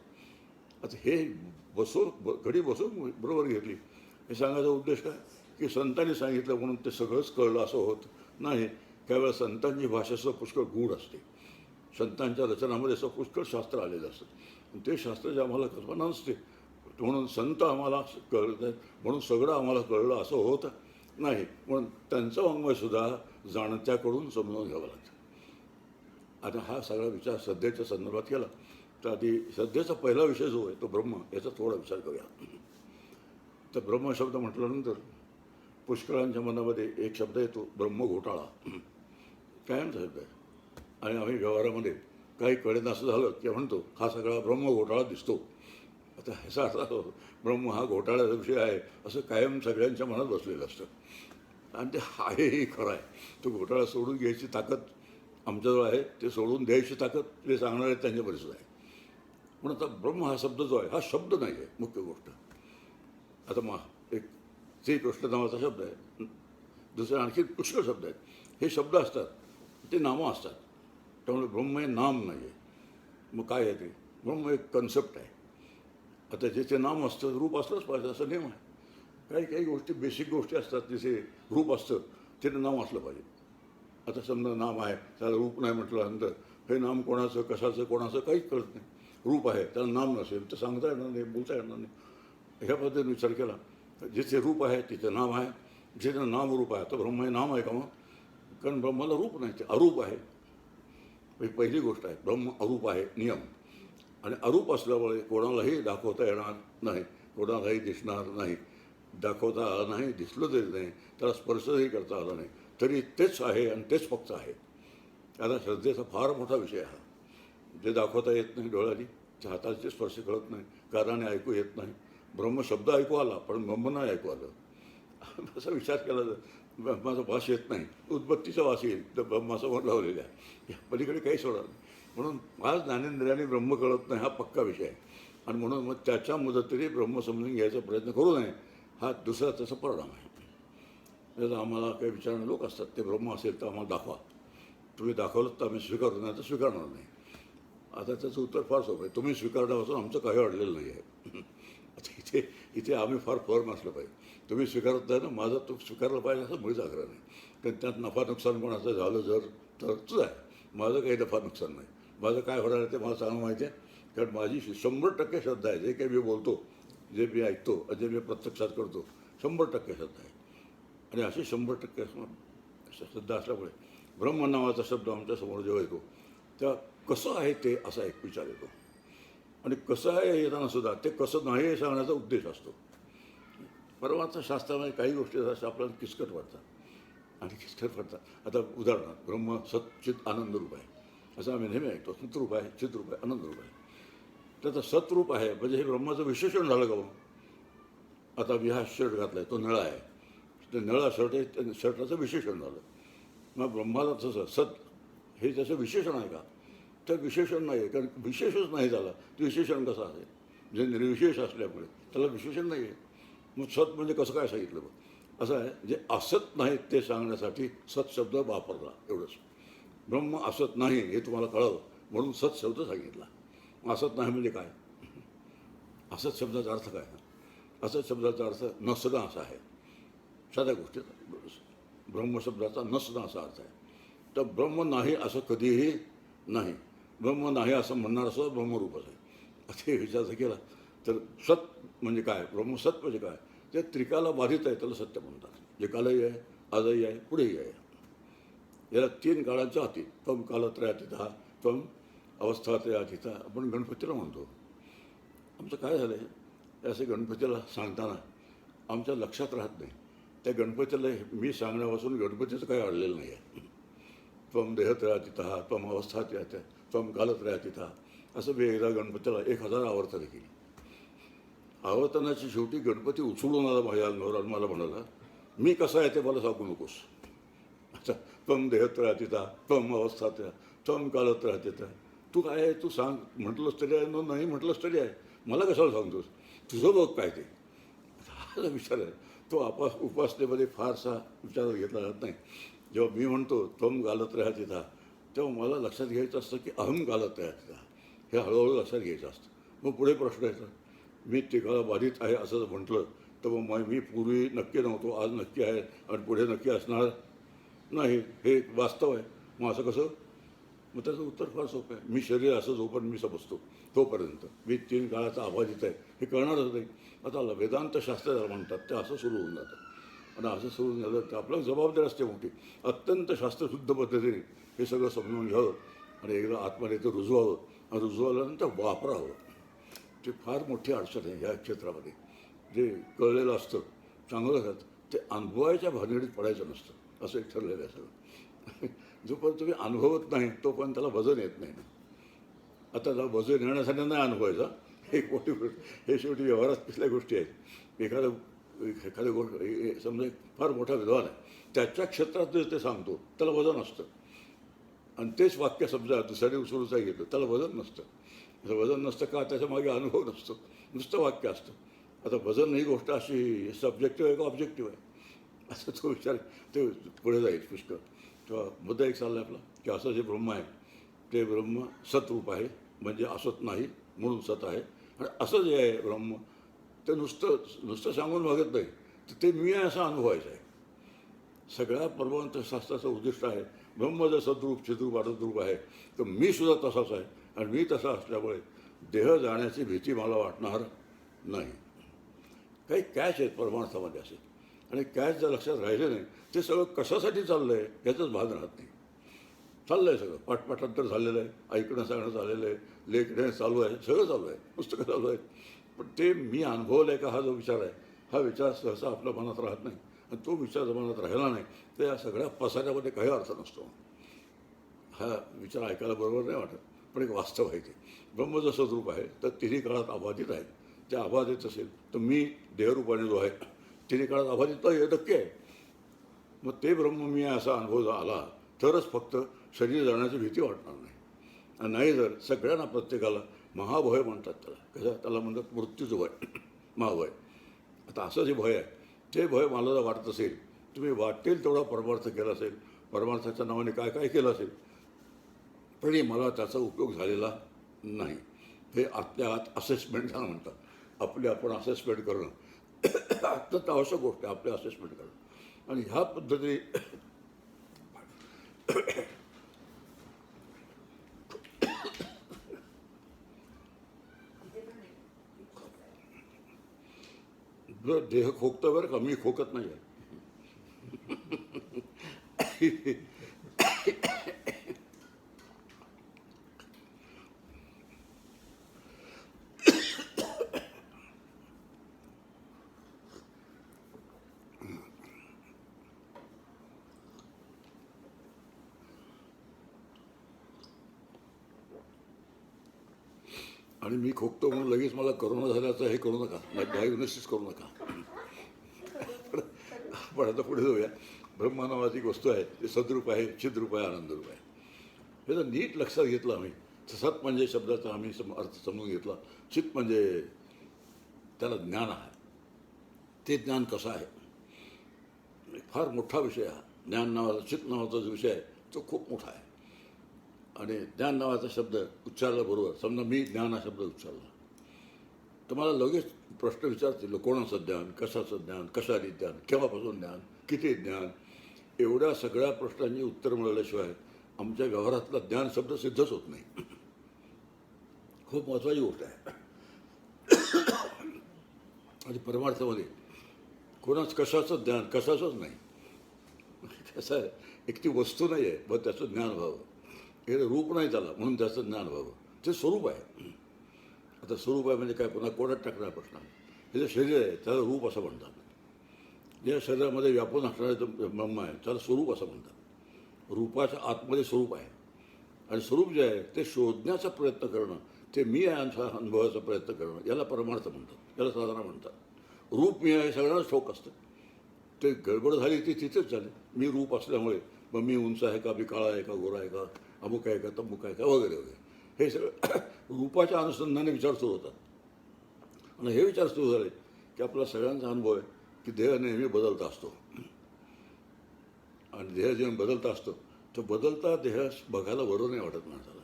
आता हे घडी बसून बरोबर घेतली. हे सांगायचा उद्देश काय की संतांनी सांगितलं म्हणून ते सगळंच कळलं असं होत नाही. त्यावेळेला संतांची भाषेचं पुष्कळ गूढ असते. संतांच्या रचनामध्ये असं पुष्कळ शास्त्र आलेलं असतं. ते शास्त्राची आम्हाला कल्पना नसते. म्हणून संत आम्हाला कळत आहेत म्हणून सगळं आम्हाला कळलं असं होत नाही. म्हणून त्यांचं वाङ्मयसुद्धा जाणत्याकडून समजावून घ्यावं लागतं. आता हा सगळा विचार श्रद्धेच्या संदर्भात केला तर आधी श्रद्धेचा पहिला विषय जो आहे तो ब्रह्म, याचा थोडा विचार करूया. तर ब्रह्म शब्द म्हटल्यानंतर पुष्कळांच्या मनामध्ये एक शब्द येतो, ब्रह्मघोटाळा. कायम शब्द आहे. आणि आम्ही व्यवहारामध्ये काही कळेन असं झालं की म्हणतो हा सगळा ब्रह्मघोटाळा दिसतो. आता ह्याचा अर्थ होतो ब्रह्म हा घोटाळ्याचा विषय आहे असं कायम सगळ्यांच्या मनात बसलेलं असतं. आणि ते आहेही खरं आहे. तो घोटाळा सोडून घ्यायची ताकद आमच्याजवळ आहे, ते सोडून द्यायची ताकद ते सांगणारे त्यांच्यापर्यंत आहे. पण आता ब्रह्म हा शब्द जो आहे हा शब्द नाही आहे मुख्य गोष्ट. आता एक श्रीकृष्ण नावाचा शब्द आहे, दुसरे आणखी पुष्कळ शब्द आहेत. हे शब्द असतात, ते नामं असतात. त्यामुळे ब्रह्म हे नाम नाही आहे. मग काय आहे ते? ब्रह्म एक कन्सेप्ट आहे. आता ज्याचे नाम असतं रूप असलंच पाहिजे असं नियम आहे. काही काही गोष्टी बेसिक गोष्टी असतात, जसे रूप असतं त्याचं नाम असलं पाहिजे. आता समजा नाम आहे त्याला रूप नाही म्हटल्यानंतर हे नाम कोणाचं कशाचं कोणाचं काहीच कळत नाही. रूप आहे त्याला नाम नसेल तर सांगता येणार नाही, बोलता येणार नाही. ह्या पद्धतीने विचार केला जिथे रूप आहे तिथे नाम आहे. जिथे नाम रूप आहे तर ब्रह्म हे नाम आहे का? मग कारण ब्रह्माला रूप नाही, ते अरूप आहे. ही पहिली गोष्ट आहे. ब्रह्म अरूप आहे नियम. आणि अरूप असल्यामुळे कोणालाही दाखवता येणार नाही, कोणालाही दिसणार नाही. दाखवता आलं नाही, दिसलं तरी नाही, त्याला स्पर्शही करता आला नाही, तरी तेच आहे आणि तेच फक्त आहे. आता श्रद्धेचा फार मोठा विषय हा. जे दाखवता येत नाही डोळ्याने, त्या हाताचे स्पर्श कळत नाही, कानाने ऐकू येत नाही. ब्रह्मशब्द ऐकू आला पण ब्रह्म नाही ऐकू आलं. असा विचार केला तर ब्रह्माचा वास येत नाही, उत्पत्तीचा वास येईल तर ब्रह्मासमोर लावलेला आहे. पलीकडे काही सोडा नाही. म्हणून आज ज्ञानेंद्रियाने ब्रह्म कळत नाही हा पक्का विषय आहे. आणि म्हणून मग त्याच्या मदतीने ब्रह्म समजून घ्यायचा प्रयत्न करू नये हा दुसरा त्याचा परिणाम आहे. जर आम्हाला काही विचारणारे लोक असतात, ते ब्रह्म असेल तर आम्हाला दाखवा. तुम्ही दाखवलं तर आम्ही स्वीकारतो, नाही तर स्वीकारणार नाही. आता त्याचं उत्तर फार सोपं आहे. तुम्ही स्वीकारण्यापासून आमचं काही अडलेलं नाही आहे. आता इथे आम्ही फार फर्म असलं पाहिजे. तुम्ही स्वीकारत नाही ना, माझं तो स्वीकारलं पाहिजे असं मुळीच आग्रह नाही. कारण त्यात नफा नुकसान कोणाचं झालं जर तर तुझं आहे, माझं काही नफा नुकसान नाही. माझं काय होणार आहे ते मला चांगलं माहिती आहे. कारण माझी 100% श्रद्धा आहे. जे काही मी बोलतो, जे मी ऐकतो, जे मी प्रत्यक्षात करतो, 100% श्रद्धा आहे. आणि अशी 100% श्रद्धा असल्यामुळे ब्रह्म नावाचा शब्द आमच्यासमोर जेव्हा येतो तेव्हा कसं आहे ते असा एक विचार येतो. आणि कसं आहे येताना सुद्धा ते कसं नाही हे सांगण्याचा उद्देश असतो. परमार्थ शास्त्रामध्ये काही गोष्टी अशा आपल्याला किचकट वाटतात आणि किचकट वाटतात. आता उदाहरणार्थ ब्रह्म सच्चित आनंद रूप आहे असं आम्ही नेहमी ऐकतो. सतरूप आहे, चितरूप आहे, आनंद रूप आहे. त्याचं सतरूप आहे म्हणजे हे ब्रह्माचं विशेषण झालं का? आता मी हा शर्ट घातला आहे, तो निळा आहे, ते निळा शर्ट आहे, त्या शर्टाचं विशेषण झालं. मग ब्रह्माला तसं सत हे त्याचं विशेषण आहे का? तर विशेषण नाही आहे. कारण विशेषच नाही झाला तर विशेषण कसं असेल? जे निर्विशेष असल्यामुळे त्याला विशेषण नाही आहे. मग सत म्हणजे कसं काय सांगितलं? मग असं आहे, जे असत नाही ते सांगण्यासाठी सत शब्द वापरला एवढंच. ब्रह्म असत नाही हे तुम्हाला कळावं म्हणून सत शब्द सांगितला. असत नाही म्हणजे काय? असत शब्दाचा अर्थ काय? असत शब्दाचा अर्थ नसणं असा आहे. साध्या गोष्टीचा ब्रह्मशब्दाचा नसणं असा अर्थ आहे. तर ब्रह्म नाही असं कधीही नाही. ब्रह्म नाही असं म्हणणार असं ब्रह्मरूपच आहे. असे विचार केला तर सत म्हणजे काय? ब्रह्मसत म्हणजे काय? ते त्रिकाला बाधित आहे त्याला सत्य म्हणतात. जे कालही आहे, आजही आहे, पुढेही आहे. याला 3 काळांच्या अतीत. त्वम कालत्रयातीत, त्वम अवस्थात्रयातीत आपण गणपतीला म्हणतो. आमचं काय झालं आहे, असे गणपतीला सांगताना आमच्या लक्षात राहत नाही. त्या गणपतीला मी सांगण्यापासून गणपतीचं काही अडलेलं नाही आहे. त्वम देहत्रयातीत, त्वम अवस्थात्रयातीत, त्वम कालत्रयातीत असं मी एकदा गणपतीला 1000 आवर्तनं केली. आवर्तनाची शेवटी गणपती उचलून आला माझ्या अंगावर आणि मला म्हणाला, मी कसा आहे ते मला सांगू नकोस. अच्छा, त्वम देहत्रयातीत, त्वम अवस्थात्रया, त्वम कालत्रयातीत. तू काय आहे तू सांग. म्हटलंच तरी आहे, नाही म्हटलंच तरी आहे, मला कशाला सांगतोस? तुझं बघ काय ते. हा विचार आहे तो उपासनेमध्ये फारसा विचार घेतला जात नाही. जेव्हा मी म्हणतो त्वम कालत्रयातीत तेव्हा मला लक्षात घ्यायचं असतं की अहम कालत्रयातीत. हे हळूहळू लक्षात घ्यायचं असतं. मग पुढे प्रश्न येतात, मी त्रिकाला बाधित आहे असं जर म्हटलं तर मग मी पूर्वी नक्की नव्हतो, आज नक्की आहे आणि पुढे नक्की असणार नाही, हे वास्तव आहे. मग असं कसं? मग त्याचं उत्तर फार सोपं आहे. मी शरीर असं जोपर्यंत मी समजतो तोपर्यंत मी 3 काळाचा अबाधित आहे हे कळणारच नाही. आता वेदांत शास्त्र ज्याला म्हणतात ते असं सुरू होऊन जातं. आणि असं सुरू झालं तर आपल्याला जबाबदारी असते मोठी. अत्यंत शास्त्रशुद्ध पद्धतीने हे सगळं समजून घ्यावं आणि एकदा आतमध्ये ते रुजवावं आणि रुजवल्यानंतर वापरावं. ते फार मोठी अडचण आहे ह्या क्षेत्रामध्ये. जे कळलेलं असतं चांगलं ते अनुभवाच्या भानगडीत पडायचं नसतं, असं एक ठरलेलं आहे सगळं. जोपर्यंत तुम्ही अनुभवत नाही तोपर्यंत त्याला वजन येत नाही ना. आता त्याला वजन येण्यासाठी नाही अनुभवायचा, एक मोठी गोष्ट. हे शेवटी व्यवहारात कुठल्या गोष्टी आहेत. एखाद्या गोष्ट समजा एक फार मोठा विद्वान आहे, त्याच्या क्षेत्रात जे ते सांगतो त्याला वजन असतं. आणि तेच वाक्य समजा दुसऱ्याने उचलूचा घेतो, त्याला वजन नसतं. असं वजन नसतं का? त्याच्या मागे अनुभव नसतो, नुसतं वाक्य असतं. आता वजन ही गोष्ट अशी सब्जेक्टिव्ह आहे का ऑब्जेक्टिव्ह आहे, असं तो विचार ते पुढे जाईल पुष्कळ. तेव्हा मुद्दा एक चालला आपला की असं जे ब्रह्म आहे ते ब्रह्म सतरूप आहे, म्हणजे असत नाही म्हणून सत आहे. आणि असं जे आहे ब्रह्म ते नुसतं सांगून भागत नाही, तर ते मी आहे असं अनुभवायचं आहे. सगळ्या परमार्थ शास्त्राचं उद्दिष्ट आहे. ब्रह्म जर सद्रूप चिद्रूप आनंदरूप आहे तर मी सुद्धा तसाच आहे. आणि मी तसा असल्यामुळे देह जाण्याची भीती मला वाटणार नाही. काही कॅच आहेत परमार्थामध्ये असे, आणि कॅच जर लक्षात राहिले नाही ते सगळं कशासाठी चाललं आहे याचंच भान राहत नाही. चाललं आहे सगळं, पाठपाठांतर झालेलं आहे, ऐकणं सांगणं झालेलं आहे, लेखणं चालू आहे, सगळं चालू आहे, पुस्तकं चालू आहेत. पण ते मी अनुभवलं आहे का हा जो विचार आहे, हा विचार सहसा आपल्या मनात राहत नाही. आणि तो विचार जर मनात राहिला नाही तर या सगळ्या पसाऱ्यामध्ये काही अर्थ नसतो. हा विचार ऐकायला बरोबर नाही वाटत, पण एक वास्तव आहे. ते ब्रह्म जर सद्रूप आहे तर तिन्ही काळात अबाधित आहे. ते अबाधित असेल तर मी देहरूपाने जो आहे तिन्ही काळात अबाधित तर हे नक्की आहे. मग ते ब्रह्म मी असा अनुभव जर आला तरच फक्त शरीर जाण्याची भीती वाटणार नाही. आणि नाही जर सगळ्यांना प्रत्येकाला महाभय म्हणतात त्याला. कसं त्याला म्हणतात मृत्यूचं भय, महाभय. आता असं जे भय आहे ते भय मला जर वाटत असेल, तुम्ही वाटेल तेवढा परमार्थ केला असेल, परमार्थाच्या नावाने काय काय केलं असेल, तरी मला त्याचा उपयोग झालेला नाही. हे आतल्या आत असेसमेंट त्याला म्हणतात. आपण असेसमेंट करणं अत्यंत आवश्यक गोष्ट आहे, आपले असेसमेंट करणं. आणि ह्या पद्धतीने देह खोकतं बरं का, मी खोकत नाही आहे. आणि मी खोकतो म्हणून लगेच मला करोना झाल्याचं हे करू नका, डायग्नोसिस करू नका. पण आता पुढे जाऊया. ब्रह्मा नावाची एक वस्तू आहे, ते सद्रूप आहे, छिद्रूप आहे, आनंदरूप आहे. हे जर नीट लक्षात घेतलं आम्ही, सत म्हणजे शब्दाचा आम्ही अर्थ समजून घेतला. चित म्हणजे त्याला ज्ञान आहे. ते ज्ञान कसं आहे, फार मोठा विषय हा. ज्ञान नावाचा, चित नावाचा जो विषय आहे तो खूप मोठा आहे. आणि ज्ञान नावाचा शब्द उच्चारल्याबरोबर, समजा मी ज्ञान हा शब्द उच्चारला तर मला लगेच प्रश्न विचारतील, कोणाचं ज्ञान, कशाचं ज्ञान, कशाने ज्ञान, केव्हापासून ज्ञान, किती ज्ञान. एवढ्या सगळ्या प्रश्नांची उत्तर मिळाल्याशिवाय आमच्या व्यवहारातला ज्ञान शब्द सिद्धच होत नाही. खूप महत्त्वाची गोष्ट आहे. आणि परमार्थामध्ये कोणाच कशाचं ज्ञान, कशाचंच नाही. कसं आहे, एक ती वस्तू नाही आहे मग त्याचं ज्ञान व्हावं. हे रूप नाही त्याला म्हणून त्याचं ज्ञान व्हावं. ते स्वरूप आहे. आता स्वरूप आहे म्हणजे काय, पुन्हा कोणात टाकणार प्रश्न. हे जे शरीर आहे त्याला रूप असं म्हणतात. या शरीरामध्ये व्यापून असणारे जो ब्रह्म आहे त्याला स्वरूप असं म्हणतात. रूपाच्या आतमध्ये स्वरूप आहे. आणि स्वरूप जे आहे ते शोधण्याचा प्रयत्न करणं, ते मी आहे अनुभवाचा प्रयत्न करणं, याला परमार्थ म्हणतात, याला साधना म्हणतात. रूप मी आहे सगळ्यांनाच ठोक असतं. ते गडबड झाली ती तिथेच झाली. मी रूप असल्यामुळे मग मी उंच आहे का, मी काळा आहे का, गोरा आहे का, अमुक आहे का, तमुक आहे का, वगैरे वगैरे, हे सगळं रूपाच्या अनुषंगाने विचार सुरू होतात. आणि हे विचार सुरू झाले की आपला सगळ्यांचा अनुभव आहे की देह नेहमी बदलता असतो. आणि देह जेव्हा बदलता असतो तर बदलता देह बघायला बरोबर नाही वाटत माणसाला.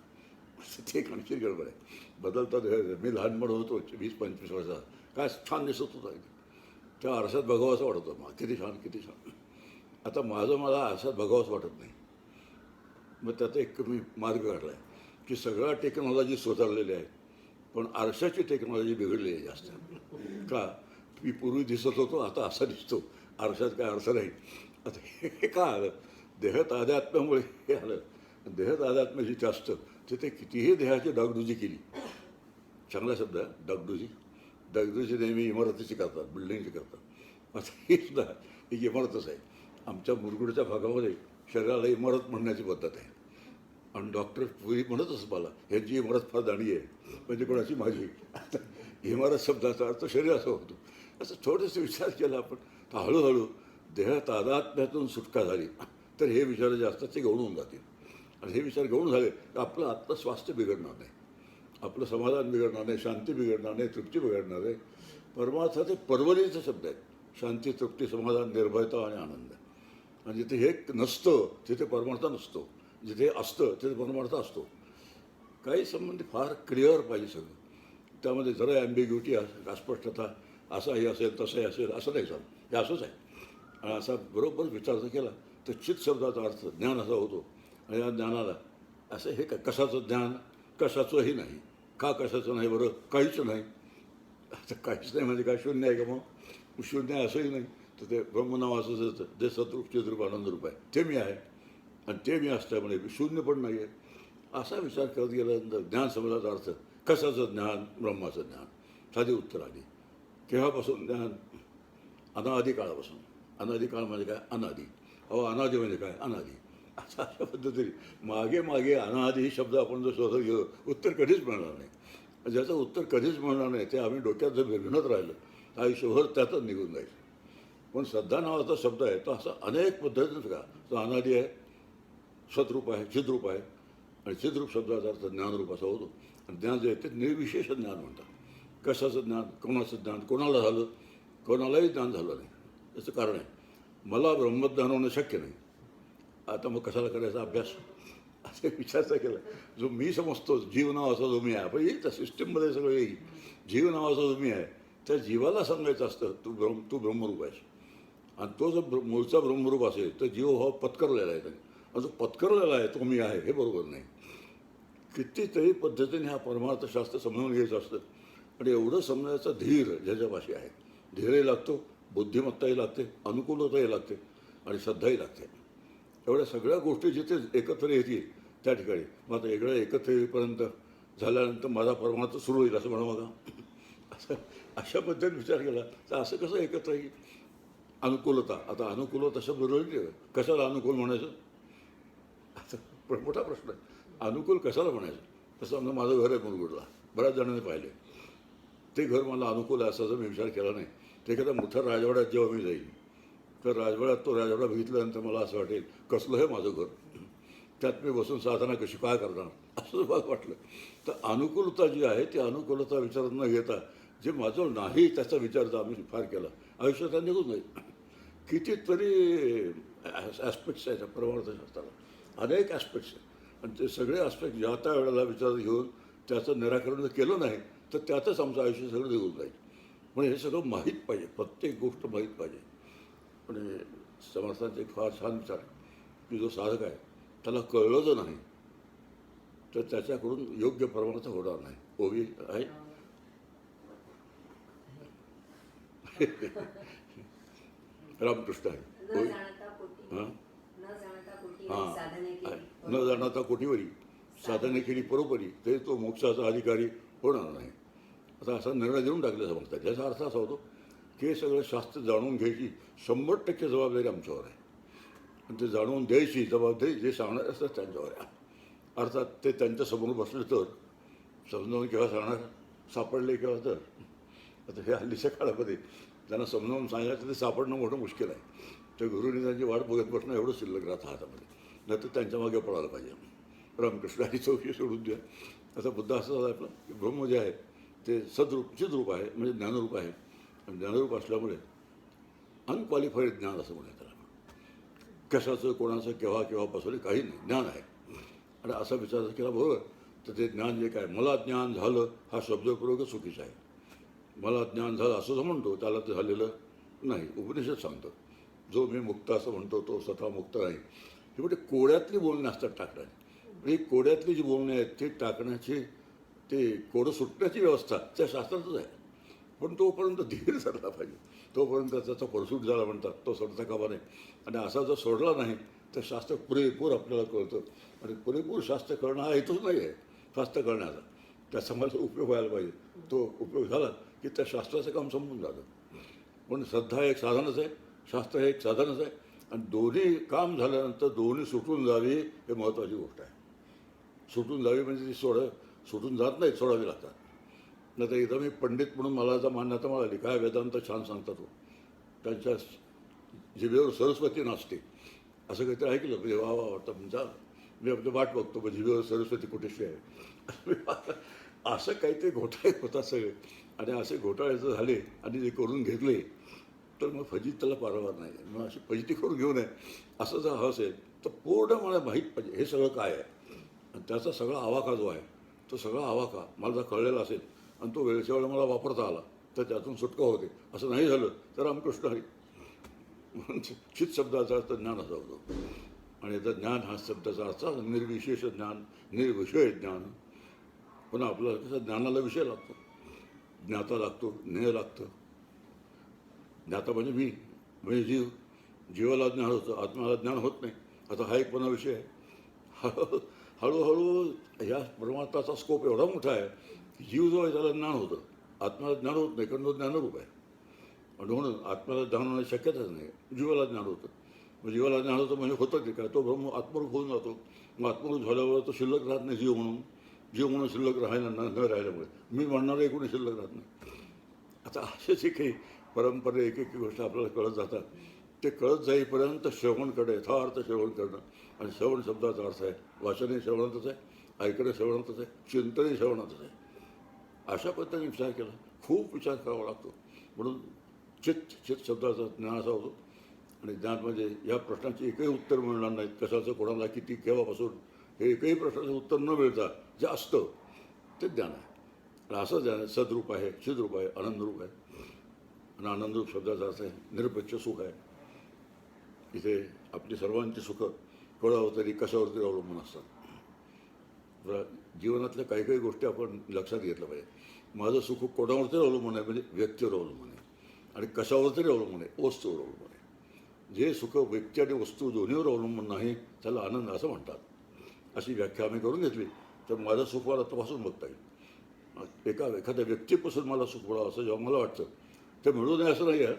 ते एक आणखी गडबड आहे. बदलता देह, मी लहानपण होतो 20-25 वर्षाचा, काय छान दिसत होतं. त्या आरशात बघावं असं वाटत होतं, किती छान किती छान. आता मला आरशात बघावंच वाटत नाही. मग त्याचा एक मी मार्ग काढला आहे की सगळ्या टेक्नॉलॉजी सुधारलेली आहे, पण आरशाची टेक्नॉलॉजी बिघडलेली आहे जास्त. का, मी पूर्वी दिसत होतो आता असा दिसतो, आरशात काय अर्थ नाही. आता हे का आलं, देह तादात्म्यामुळे हे आलं. देह तादात्म्य जिथे असतं तिथे कितीही देहाची डागडुजी केली, चांगला शब्द आहे डागडुजी. डागडुजी नेहमी इमारतीची करतात, बिल्डिंगची करतात. आता हे सुद्धा एक इमारतच आहे. आमच्या मुरगुडच्या भागामध्ये शरीराला इमारत म्हणण्याची पद्धत आहे. आणि डॉक्टर पूर्वी म्हणतच मला ह्यांची इमारत फार दाणी आहे, म्हणजे कोणाची माझी. आता इमारत शब्दाचा अर्थ शरीर असं होतो. असं थोडंसं विचार केला आपण, तर हळूहळू देह तादात्म्यातून सुटका झाली तर हे विचार जे असतात ते गौण होऊन जातील. आणि हे विचार गौण झाले तर आपलं आत्मस्वास्थ्य बिघडणार नाही, आपलं समाधान बिघडणार नाही, शांती बिघडणार नाही, तृप्ती बिघडणार नाही. परमार्थ ते परवलीचे शब्द आहेत. शांती, तृप्ती, समाधान, निर्भयता आणि आनंद. आणि जिथे हे नसतं तिथे परमार्थ नसतो, जिथे असतं तिथे परमार्थ असतो. काही संबंधी फार क्लिअर पाहिजे सगळं. त्यामध्ये जरा ॲम्बिग्युटी, अस्पष्टता, असाही असेल तसंही असेल असं नाही चालतं. हे असंच आहे. आणि असा बरोबर विचार जर केला तर चित शब्दाचा अर्थ ज्ञान असा होतो. आणि या ज्ञानाला असं हे का कशाचं ज्ञान, कशाचंही नाही. का कशाचं नाही बरं? काहीच नाही. आता काहीच नाही म्हणजे काय शून्य आहे का? मग शून्य आहे असंही नाही. तर ते ब्रह्मनाव असंच येतं, जे सतरूप चिद्रूप आनंदरूप आहे ते मी आहे. आणि ते मी असल्यामुळे शून्य पण नाही आहे. असा विचार करत गेल्यानंतर ज्ञान शब्दाचा अर्थ कशाचं ज्ञान? ब्रह्माचं ज्ञान. साधी उत्तर आली. केव्हापासून ज्ञान? अनादी काळापासून. अनादी काळ म्हणजे काय? अनादी. अनादी म्हणजे काय? अनादी. अशा पद्धतीने मागे मागे अनादी शब्द आपण जर शोधत गेलो उत्तर कधीच मिळणार नाही. ज्याचं उत्तर कधीच मिळणार नाही ते आम्ही डोक्यात जर विरघळत राहिलं तर आयुष्यभर त्यातच निघून जाईल. पण श्रद्धा नावाचा शब्द आहे तो असा अनेक पद्धतीनं का तो अनादी आहे, सद्रूप आहे, चिद्रूप आहे. आणि चिद्रूप शब्दाचा अर्थ ज्ञानरूप असा होतो. आणि ज्ञान जे आहे ते निर्विशेष ज्ञान म्हणतात. कशाचं ज्ञान? कोणाचं ज्ञान? कोणाला झालं? कोणालाही ज्ञान झालं नाही. याचं कारण आहे मला ब्रह्मज्ञान होणं शक्य नाही. आता मग कशाला करायचा अभ्यास? असा विचारचा केला. जो मी समजतो जीव नावाचा जो मी आहे, आपण येईल त्या सिस्टीममध्ये सगळं येईल. जीव नावाचा जो मी आहे त्या जीवाला सांगायचं असतं तू ब्रह्मरूप आहेस. आणि तो जो मूळचा ब्रह्मरूप असेल तर जीव हा पत्करलेला आहे त्याने. आणि जो पत्करलेला आहे तो मी आहे हे बरोबर नाही. कितीतरी पद्धतीने हा परमार्थशास्त्र समजून घ्यायचं असतं. आणि एवढं समजायचा धीर ज्याच्यापाशी आहे. धीरही लागतो, बुद्धिमत्ताही लागते, अनुकूलताही लागते आणि श्रद्धाही लागते. एवढ्या सगळ्या गोष्टी जिथे एकत्र येतील त्या ठिकाणी मग आता वेगळं एकत्र येईपर्यंत झाल्यानंतर माझा परमार्थ सुरू होईल असं म्हणा बघा. असं अशा पद्धतीने विचार केला तर असं कसं एकत्र येईल? अनुकूलता. आता अनुकूलता शब्द बरोबर कशाला अनुकूल म्हणायचं? आता मोठा प्रश्न आहे. अनुकूल कशाला म्हणायचं? तसं म्हणजे माझं घर आहे मुरगुडला, बऱ्याच जणांनी पाहिले. ते घर मला अनुकूल आहे असा जर मी विचार केला नाही. ते एखाद्या मोठ्या राजवाड्यात जेव्हा मी जाईल तर राजवाड्यात तो राजवाडा बघितल्यानंतर मला असं वाटेल कसलं आहे माझं घर, त्यात मी बसून साधना कशी काय करणार असं मला वाटलं. तर अनुकूलता जी आहे ती अनुकूलता विचारात न घेता जे माझं नाही त्याचा विचार जर आम्ही फार केला आयुष्यात निघून जाईल. कितीतरी ॲस्पेक्ट्स आहेत परमार्थशास्त्राला, अनेक ॲस्पेक्ट्स आहेत. आणि ते सगळे ॲस्पेक्ट ज्या त्या वेळेला विचारात घेऊन त्याचं निराकरण जर केलं नाही तर त्यातच आमचं आयुष्य सगळं निघून जाईल. म्हणजे हे सगळं माहीत पाहिजे, प्रत्येक गोष्ट माहीत पाहिजे. पण समर्थांचा एक फार छान विचार की जो साधक आहे त्याला कळलं जर नाही तर त्याच्याकडून योग्य परमार्थ होणार नाही. ओवी आहे रामकृष्ण आहे. ओवी हां हां न जाणता कोटीवरी साधने केली बरोबरी ते तो मोक्षाचा अधिकारी होणार नाही. आता असा निर्णय देऊन टाकला समजतात. याचा अर्थ असा होतो की हे सगळं शास्त्र जाणून घ्यायची 100% जबाबदारी आमच्यावर आहे. आणि ते जाणून द्यायची जबाबदारी जे सांगणार असतात त्यांच्यावर आहे. अर्थात ते त्यांच्यासमोर बसले तर समजावून केव्हा सांगणार, सापडले केव्हा तर. आता हे हल्लीच्या काळामध्ये त्यांना समजावून सांगायचं ते सापडणं मोठं मुश्किल आहे. त्या गुरुनी त्यांची वाट बघत बसणं एवढं शिल्लक राहतं हातामध्ये, नाही तर त्यांच्या मागे पडायला पाहिजे. रामकृष्ण आणि चौकी सोडून द्या. आता बुद्ध असं झालं आपलं की ब्रह्म जे आहे ते सद्रूप चिद्रूप आहे, म्हणजे ज्ञानरूप आहे. आणि ज्ञानरूप असल्यामुळे अनक्वालिफाईड ज्ञान असं म्हणायचं त्याला. कशाचं कोणाचं केव्हा केव्हापासून काही नाही, ज्ञान आहे. आणि असा विचार केला बरोबर तर ते ज्ञान जे काय मला ज्ञान झालं हा शब्दप्रयोग चुकीचा आहे. मला ज्ञान झालं असं जो म्हणतो त्याला ते झालेलं नाही. उपनिषद सांगतो जो मी मुक्त असं म्हणतो तो स्वतः मुक्त नाही. हे म्हणजे कोड्यातली बोलणे असतात टाकण्याची. आणि कोड्यातली जी बोलणे आहेत ती टाकण्याची ते कोडं सुटण्याची व्यवस्था त्या शास्त्रातच आहे. पण तोपर्यंत धीर धरला पाहिजे, तोपर्यंत त्याचा परसूट झाला म्हणतात तो सोडता कामा नये. आणि असा जर सोडला नाही तर शास्त्र पुरेपूर आपल्याला कळतं. आणि पुरेपूर शास्त्र करणं हा हेतूच नाही आहे शास्त्र करण्याचा. त्याचा मला उपयोग व्हायला पाहिजे. तो उपयोग झाला की त्या शास्त्राचं काम संपून जातं. पण श्रद्धा एक साधनच आहे. शास्त्र हे एक साधनच आहे आणि दोन्ही काम झाल्यानंतर दोन्ही सुटून जावी हे महत्त्वाची गोष्ट आहे. सुटून जावी म्हणजे ती सुटून जात नाही, सोडावी लागतात. नाही तर एकदा मी पंडित म्हणून मला आता मान्यता मिळाली, काय वेदांत छान सांगता तो, त्यांच्या जिभेवर सरस्वती नाचते असं काहीतरी ऐकलं म्हणजे वा वा वाटतं तुमचा. मी आपली वाट बघतो मग जिभेवर सरस्वती कुठेशी आहे असं काहीतरी घोटाळे होतात सगळे. आणि असे घोटाळे जर झाले आणि जे करून घेतले तर मग फजित त्याला पारवार नाही. मग अशी फजिती करून घेऊ नये असं जर हवं असेल तर पूर्ण मला माहीत पाहिजे हे सगळं काय आहे. आणि त्याचा सगळा आवाका जो आहे तो सगळा आवाका मला जर कळलेला असेल आणि तो वेळच्या वेळेला मला वापरता आला तर त्यातून सुटका होते. असं नाही झालं तर रामकृष्ण हरी म्हणून चित शब्दाचा अर्थ ज्ञान असा होतो. आणि आता ज्ञान हा शब्दाचा अर्थ निर्विशेष ज्ञान, निर्विषय ज्ञान. पुन्हा आपल्याला कसं ज्ञानाला विषय लागतो, ज्ञाता लागतो, ज्ञेय लागतं. ज्ञाता म्हणजे मी, म्हणजे जीव. जीवाला ज्ञान होतं, आत्म्याला ज्ञान होत नाही. आता हा एक पुन्हा विषय आहे. हळूहळू ह्या परमात्माचा स्कोप एवढा मोठा आहे की जीव जो आहे त्याला ज्ञान होतं, आत्म्याला ज्ञान होत नाही, कारण तो ज्ञानरूप आहे. आणि म्हणून आत्म्याला ज्ञान होण्याची शक्यताच नाही. जीवाला ज्ञान होतं, मग जीवाला ज्ञान होतं म्हणजे होतं ते काय, तो ब्रह्म आत्मरूप होऊन जातो. मग आत्मरूप झाल्यावर तो शिल्लक राहत नाही जीव म्हणून. जीव म्हणून शिल्लक राहायला न राहिल्यामुळे मी म्हणणारं कोणी शिल्लक राहत नाही. आता असे जे काही परंपरे एक एक गोष्ट आपल्याला कळत जातात ते कळत जाईपर्यंत श्रवणकडे यथार्थ श्रवण करणं. आणि श्रवण शब्दाचा अर्थ आहे वाचनही श्रवणातच आहे, ऐकणं श्रवणातच आहे, चिंतनही श्रवणातच आहे. अशा पद्धतीने विचार केला, खूप विचार करावा लागतो. म्हणून चित्त शब्दाचा ज्ञान असा होतो. आणि ज्ञान म्हणजे या प्रश्नाचे एकही उत्तर मिळणार नाहीत, कशाचं, कोणाला, किती, केव्हापासून, हे एकही प्रश्नाचं उत्तर न मिळता जे असतं ते ज्ञान आहे. आणि असं ज्ञान आहे सद्रूप आहे, चिद्रूप आहे, आनंदरूप आहे. आणि आनंदरूप शब्दाचा अर्थ आहे निरपेक्ष सुख आहे. इथे आपली सर्वांची सुखं कोणावर तरी कशावर तरी अवलंबून असतात. जीवनातल्या काही काही गोष्टी आपण लक्षात घेतलं पाहिजे. माझं सुख कोणावर तरी अवलंबून आहे म्हणजे व्यक्तीवर अवलंबून आहे आणि कशावर तरी अवलंबून आहे, वस्तूवर अवलंबून आहे. जे सुख व्यक्ती आणि वस्तू दोन्हीवर अवलंबून नाही त्याला आनंद असं म्हणतात. अशी व्याख्या आम्ही करून घेतली तर माझं सुख मला तपासून बघता येईल. एखाद्या व्यक्तीपासून मला सुख मिळावं असं जेव्हा मला वाटतं ते मिळू नये असं नाही आहे.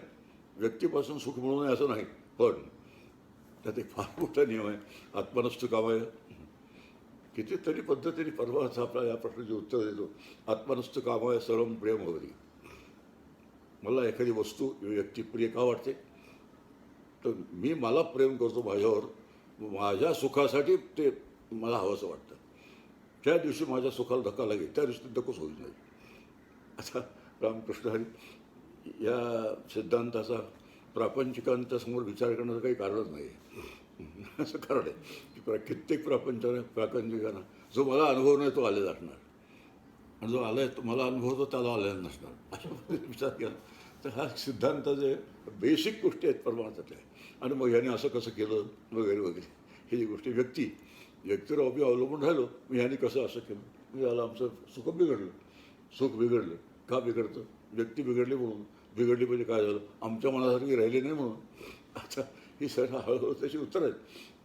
व्यक्तीपासून सुख मिळू नये असं नाही, पण त्यात एक फार मोठा नियम आहे, आत्मनस्तु कामाय. कितीतरी पद्धतीने परवाच आपल्या या प्रश्नाचे उत्तर देतो. आत्मनस्तु कामाय सर्वं प्रेम होती. मला एखादी वस्तू व्यक्ती प्रिय का वाटते तर मला प्रेम करतो माझ्यावर, माझ्या सुखासाठी ते मला हवंसं वाटतं. त्या दिवशी माझ्या सुखाला धक्का लागेल त्या दिवशी नकोच होईल नाही. आता रामकृष्ण हरी या सिद्धांताचा प्रापंचिकांच्या समोर विचार करण्याचं काही कारणच नाही आहे. असं कारण आहे की कित्येक प्रापंचिकांना जो मला अनुभव नाही तो आलेला असणार आणि जो आला आहे तो मला अनुभव तो त्याला आलेला नसणार. अशा पद्धतीने विचार केला तर हा सिद्धांत जे बेसिक गोष्टी आहेत परमार्थातल्या. आणि मग ह्याने असं कसं केलं वगैरे वगैरे हे जी गोष्टी व्यक्तीवर आम्ही अवलंबून राहिलो. मग ह्याने कसं असं केलं म्हणजे याला आमचं सुख बिघडलं. सुख बिघडलं का बिघडतं, व्यक्ती बिघडली म्हणून. बिघडली म्हणजे काय झालं, आमच्या मनासारखी राहिली नाही म्हणून. आता ही सगळं हळूहळू त्याची उत्तर आहेत.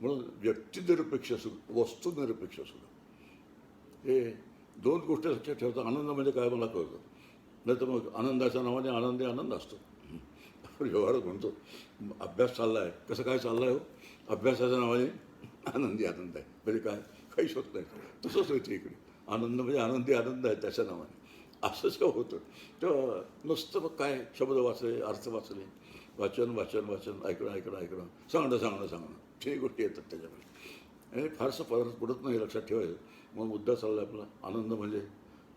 म्हणून व्यक्तिनिरपेक्ष सुख, वस्तुनिरपेक्ष सुख, हे दोन गोष्टी लक्षात ठेवतात. आनंद म्हणजे काय मला कळतं, नाही तर मग आनंदाच्या नावाने आनंदी आनंद असतो. व्यवहारच म्हणतो अभ्यास चालला आहे, कसं काय चाललं आहे हो, अभ्यासाच्या नावाने आनंदी आनंद आहे म्हणजे काय, काहीच होत नाही. तसंच होतं इकडे, आनंद म्हणजे आनंदी आनंद आहे त्याच्या नावाने. असं जेव्हा होतं तेव्हा नुसतं मग काय शब्द वाचले, अर्थ वाचले, वाचन वाचन वाचन, ऐकणं सांगणं हे गोष्टी येतात त्याच्यामध्ये. आणि फारसं पडत नाही लक्षात ठेवायचं. मग मुद्दा चालला आपला आनंद म्हणजे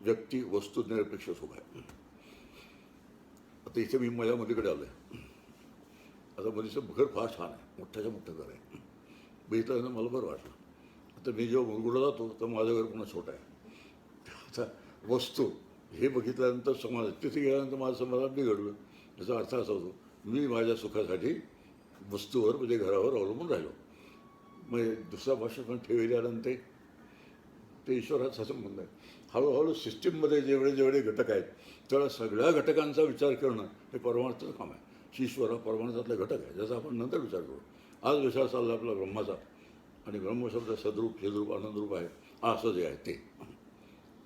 व्यक्ती वस्तू निरपेक्ष सुख आहे. आता इथे मी माझ्या मुलीकडे आलो आहे. आता मुलीचं घर फार छान आहे, मोठ्याच्या मोठं घर आहे. बघितल्यानं मला बरं वाटलं. आता मी जेव्हा मुलगुडा जातो तर माझं घर पुन्हा छोटं आहे. आता वस्तू हे बघितल्यानंतर समाज, तिथे गेल्यानंतर माझं समाधान बिघडलं. याचा अर्थ असा होतो मी माझ्या सुखासाठी वस्तूवर म्हणजे घरावर अवलंबून राहिलो. मग दुसऱ्या भाषेत पण ठेवल्यानंतर ते ईश्वराचा संबंध आहे. हळूहळू सिस्टीममध्ये जेवढे घटक आहेत तेवढ्या सगळ्या घटकांचा विचार करणं हे परमार्थाचं काम आहे. ईश्वर हा परमार्थातले घटक आहे ज्याचा आपण नंतर विचार करू. आज विचार चालला आपला ब्रह्माचा. आणि ब्रह्मशब्द सद्रूप चिद्रूप आनंदरूप आहे असं जे आहे ते.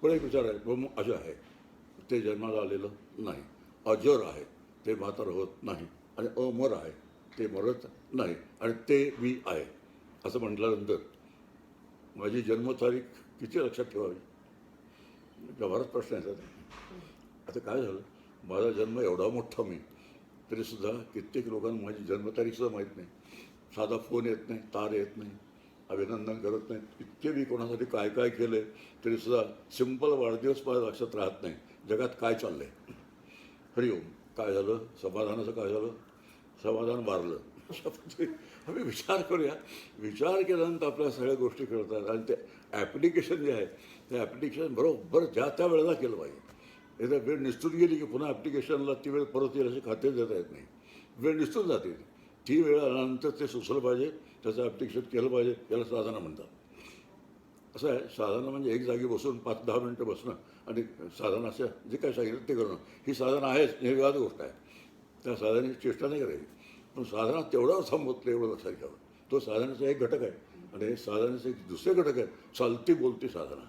पण एक विचार आहे ब्रह्म अजर आहे, ते जन्माला आलेलं नाही. अजर आहे, ते म्हातार होत नाही. आणि अमर आहे, ते मरत नाही आणि ते मी आहे असं म्हटल्यानंतर माझी जन्मतारीख किती लक्षात ठेवावी व्यवहारात प्रश्न येतात. आता काय झालं, माझा जन्म एवढा मोठा मी तरीसुद्धा कित्येक लोकांना माझी जन्मतारीखसुद्धा माहीत नाही. साधा फोन येत नाही, तार येत नाही, अभिनंदन करत नाहीत. इतके मी कोणासाठी काय काय केलं आहे तरीसुद्धा सिंपल वाढदिवस माझ्या लक्षात राहत नाही. जगात काय चाललं आहे, हरिओम काय झालं, समाधानाचं काय झालं, समाधान मारलं. आम्ही विचार करूया. विचार केल्यानंतर आपल्या सगळ्या गोष्टी कळतात. आणि ते ॲप्लिकेशन जे आहे ते ॲप्लिकेशन बरोबर ज्या त्या वेळेला केलं पाहिजे. एकदा वेळ निसटून गेली की पुन्हा ॲप्लिकेशनला ती वेळ परत येईल असे खाते देता येत नाही. वेळ निसटून जाते. ती वेळ आल्यानंतर ते सुचलं पाहिजे, त्याचं ॲप्लिकेशन केलं पाहिजे. याला साधना म्हणतात. असं आहे, साधना म्हणजे एक जागी बसून 5-10 मिनटं बसणं आणि साधनाचं जे काय सांगितलं ते करणं, ही साधना आहेच, ही वेगळाच गोष्ट आहे. त्या साधनेची चेष्टा नाही करायची. पण साधना तेवढाच थांबवत नाही एवढं लक्षात घ्यावं. तो साधनेचा एक घटक आहे. आणि साधनेचे एक दुसरे घटक आहे, चालती बोलती साधना.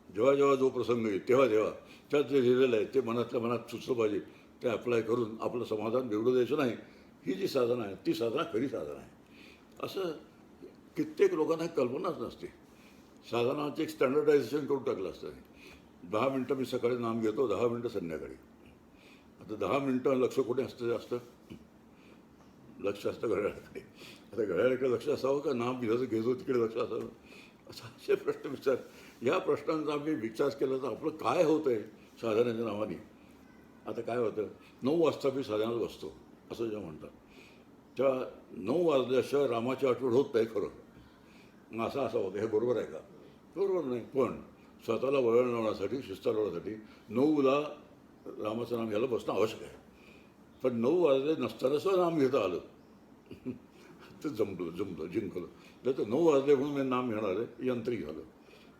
जेव्हा जेव्हा जो प्रसंग येईल तेव्हा तेव्हा त्यात जे लिहिलेलं आहे ते मनातल्या मनात सुचलं पाहिजे. ते अप्लाय करून आपलं समाधान बिघडू द्यायचं नाही. ही जी साधना आहे ती साधना खरी साधना आहे. असं कित्येक लोकांना कल्पनाच नसते. साधनाचं एक स्टँडर्डायझेशन करून टाकलं असतं. 10 मिनटं मी सकाळी नाम घेतो, 10 मिनटं संध्याकाळी. आता 10 मिनटं लक्ष कुठे असतं जास्त, लक्ष असतं घड्याळाकडे. आता घड्याळाकडे लक्ष असावं का नाम घेतो तिकडे लक्ष असावं, असे प्रश्न विचार. या प्रश्नांचा आम्ही विचार केला तर आपलं काय होतं आहे साधनाच्या नावाने. आता काय होतं, 9 वाजता मी साधनात बसतो असं जे म्हणतात. त्या 9 वाजल्याशिवाय रामाची आठवण होत नाही खरं. मग असं होतं, हे बरोबर आहे का? बरोबर नाही. पण स्वतःला वळण लावण्यासाठी, शिस्ता लावण्यासाठी 9ला रामाचं नाम घ्यायला बसणं आवश्यक आहे. पण 9 वाजले नसताना सुद्धा नाम घेता आलं तर जमलं जिंकलं. नाही तर 9 वाजले म्हणून मी नाम घेणार आहे यांत्रिक झालं.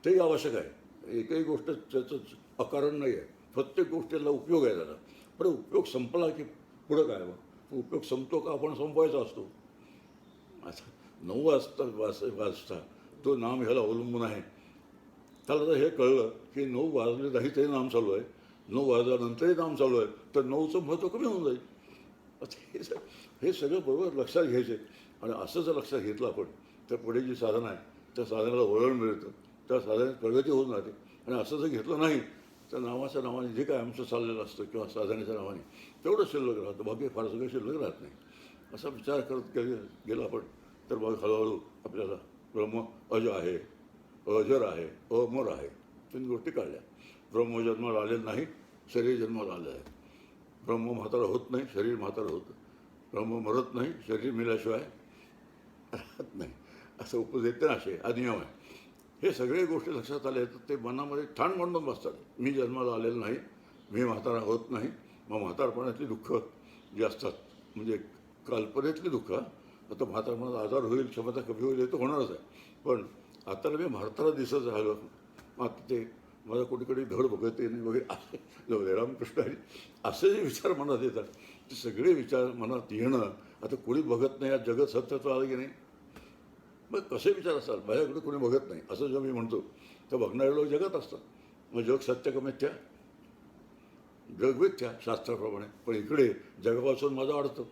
तेही आवश्यक आहे. एकही गोष्ट त्याचं अकारण नाही आहे. प्रत्येक गोष्टीला उपयोग आहे त्याला. पण उपयोग संपला की पुढं काय मग उपयोग संपतो का आपण संपवायचा असतो. आता 9 वाजता तो नाम ह्याला अवलंबून आहे. त्याला जर हे कळलं की 9 वाजले नाही तरी नाम चालू आहे, 9 वाजल्यानंतरही नाम चालू आहे, तर 9चं महत्त्व कमी होऊन जाईल. आता हे सगळं बरोबर लक्षात घ्यायचे. आणि असं जर लक्षात घेतलं आपण तर पुढे जी साधना आहे त्या साधनाला वळण मिळतं, त्या साधनेत प्रगती होऊन राहते. आणि असं जर घेतलं नाही तर नावाच्या नावाने जे काय आमचं चाललेलं असतं किंवा साधनेच्या नावाने तेवढं शिल्लक राहतं, बाकी फार सगळं शिल्लक राहत नाही. असा विचार करत गेला आपण तर मग हळूहळू आपल्याला ब्रह्म अज आहे, अजर आहे, अमर आहे, 3 गोष्टी काढल्या. ब्रह्म जन्माला आलेलं नाही, शरीर जन्माला आलं आहे. ब्रह्म म्हातारा होत नाही, शरीर म्हातारं होतं. ब्रह्म मरत नाही, शरीर मेल्याशिवाय राहत नाही. असं उपदेत असे अनियम आहे. हे सगळे गोष्टी लक्षात आले तर ते मनामध्ये ठाण मांडून बसतात. मी जन्माला आलेलं नाही, मी म्हातारा होत नाही. मग म्हातारपणातली दुःख जी असतात म्हणजे कल्पनेतली दुःख. आता म्हातारपणात आजार होईल, क्षमता कमी होईल, हे तर होणारच आहे. पण आता मी म्हातारा दिसत राहिलो, मग ते मला कुठे धड बघत नाही वगैरे असे रामकृष्ण हरी असे जे विचार मनात येतात ते सगळे विचार मनात येणं. आता कोणी बघत नाही, आज जगत सत्याचं आलं की नाही. मग कसे विचार असतात, माझ्याकडे कोणी बघत नाही असं जेव्हा मी म्हणतो तर बघणारे लोक जगत असतात. मग जग सत्य का मिथ्या, जग मिथ्या शास्त्राप्रमाणे. पण इकडे जगापासून माझं अडतं.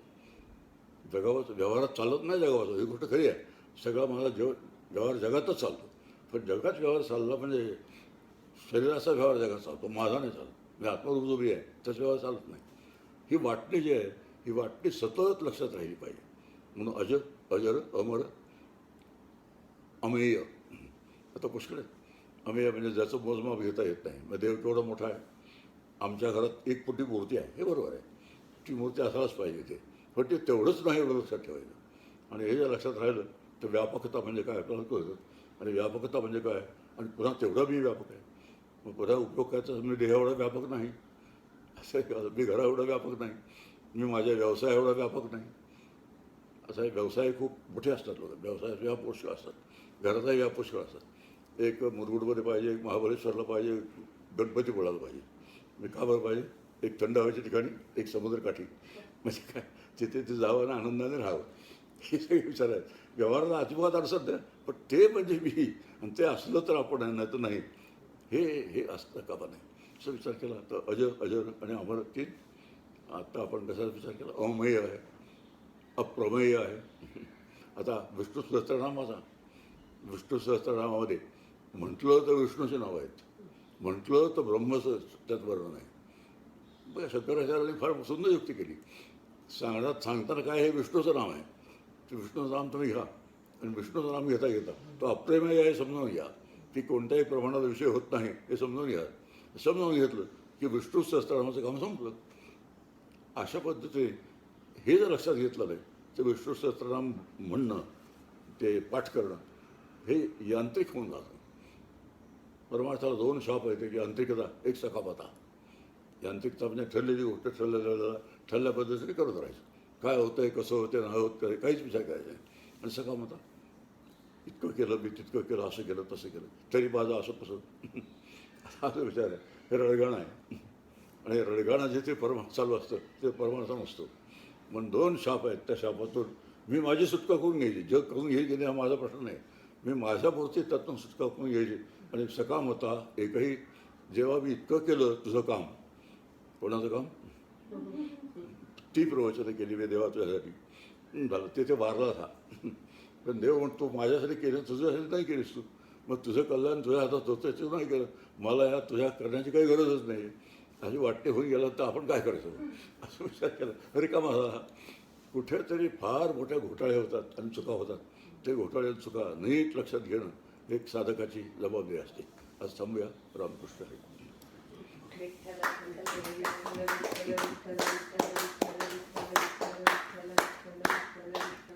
जगावाचं व्यवहारात चालत नाही. जगावाचं ही गोष्ट खरी आहे. सगळा मला व्यवहार जगातच चालतो. पण जगात व्यवहार चालला म्हणजे शरीराचा व्यवहार जगात चालतो, माझा नाही चालत. मी आत्मरूप जो बी आहे त्याचा व्यवहार चालत नाही. ही वाटणी जी आहे ही वाटणी सतत लक्षात राहिली पाहिजे. म्हणून अजर अमर अमेय. आता पुष्कळ आहे. अमेय म्हणजे ज्याचं मोजमाप घेता येत नाही. मग देव केवढा मोठा आहे. आमच्या घरात 1 फुटी मूर्ती आहे, हे बरोबर आहे. ती मूर्ती असायलाच पाहिजे ते. पण ते तेवढंच नाही एवढं लक्षात ठेवायचं. आणि हे जर लक्षात राहिलं तर व्यापकता म्हणजे काय आपल्याला कळतं. आणि व्यापकता म्हणजे काय, आणि पुन्हा तेवढा मी व्यापक आहे. मग पुन्हा उपयोग करायचा, मी देह एवढा व्यापक नाही असं, मी घरा एवढा व्यापक नाही, मी माझ्या व्यवसाय एवढा व्यापक नाही. असं आहे. व्यवसाय खूप मोठे असतात लोक, व्यवसाय व्यापुष्कळ असतात, घराचाही व्यापुष्कळ असतात. एक मुरगुडमध्ये पाहिजे, एक महाबळेश्वरला पाहिजे, गणपतीपुळाला पाहिजे. मी का बरं पाहिजे, एक थंड हवेच्या ठिकाणी, एक समुद्रकाठी. म्हणजे काय, तिथे ते जावं आणि आनंदाने राहावं. हे सगळे विचार आहेत. व्यवहाराला अजिबात अडचण नाही. पण ते म्हणजे मी, आणि ते असलं तर आपण आहे, नाही तर नाही. हे असतं का नाही. असं विचार केला तर अजर आणि अमर 3. आत्ता आपण कसा विचार केला, अमेय आहे. अप्रमेय आहे. आता विष्णू सहस्त्रनामामध्ये म्हटलं तर विष्णूचे नाव आहेत, म्हटलं तर ब्रह्मचं त्यात वर्णन आहे. बघा शंकराचार्यांनी फार सुंदर युक्ती केली. सांगताना काय हे विष्णूचं नाव आहे, ते विष्णूचं नाम तुम्ही घ्या आणि विष्णूचं नाम घेता घेता तो अप्रेमय आहे समजावून घ्या, की कोणत्याही प्रमाणात विषय होत नाही हे समजावून घ्या. समजावून घेतलं की विष्णू सहस्त्रनामाचं काम संपलं. अशा पद्धतीने हे जर लक्षात घेतलं नाही तर विष्णू सहस्त्रनाम म्हणणं, ते पाठ करणं हे यांत्रिक होऊन जातं. परमार्थाला दोन शाप आहेत, एक यांत्रिकता, एक सकामता. यांत्रिकता म्हणजे ठरलेली गोष्ट ठरल्या पद्धतीने करत राहायचं. काय होतं आहे, कसं होतं, नाही होत काय, काहीच विचार करायचा आहे. आणि सकामता, इतकं केलं मी, तितकं केलं, असं केलं तसं केलं तरी माझं असं कसं असा विचार आहे. हे रडगाणं आहे. आणि रडगाणं जे ते परमार्थ चालू असतं ते परमार्थ नसतो. म्हणून दोन शाप आहेत. त्या शापातून मी माझी सुटका करून घ्यायची. जग करून घ्यायची नाही हा माझा प्रश्न नाही. मी माझ्यापुरती त्यातून सुटका करून घ्यायची. आणि सकामता एकही, जेव्हा मी इतकं केलं तुझं काम, कोणाचं काम, ती प्रवचनं केली मी देवा तुझ्यासाठी, झालं ते वारला था. पण देव म्हणतो माझ्यासाठी केलं, तुझ्यासाठी नाही केलीस तू. मग तुझं कल्याण तुझ्या हातात होतं ते नाही केलं, मला या तुझ्या करण्याची काही गरजच नाही. अशी वाटते होऊन गेलं तर आपण काय करायचं असं विचार केला. अरे का माझा कुठेतरी फार मोठ्या घोटाळे होतात आणि चुका होतात. ते घोटाळे चुका नीट लक्षात घेणं एक साधकाची जबाबदारी असते. आज थांबूया. रामकृष्ण हरी. विठ्ठल विठ्ठल विठ्ठल विठ्ठल विठ्ठल विठ्ठल विठ्ठल विठ्ठल विठ्ठल विठ्ठल विठ्ठल विठ्ठल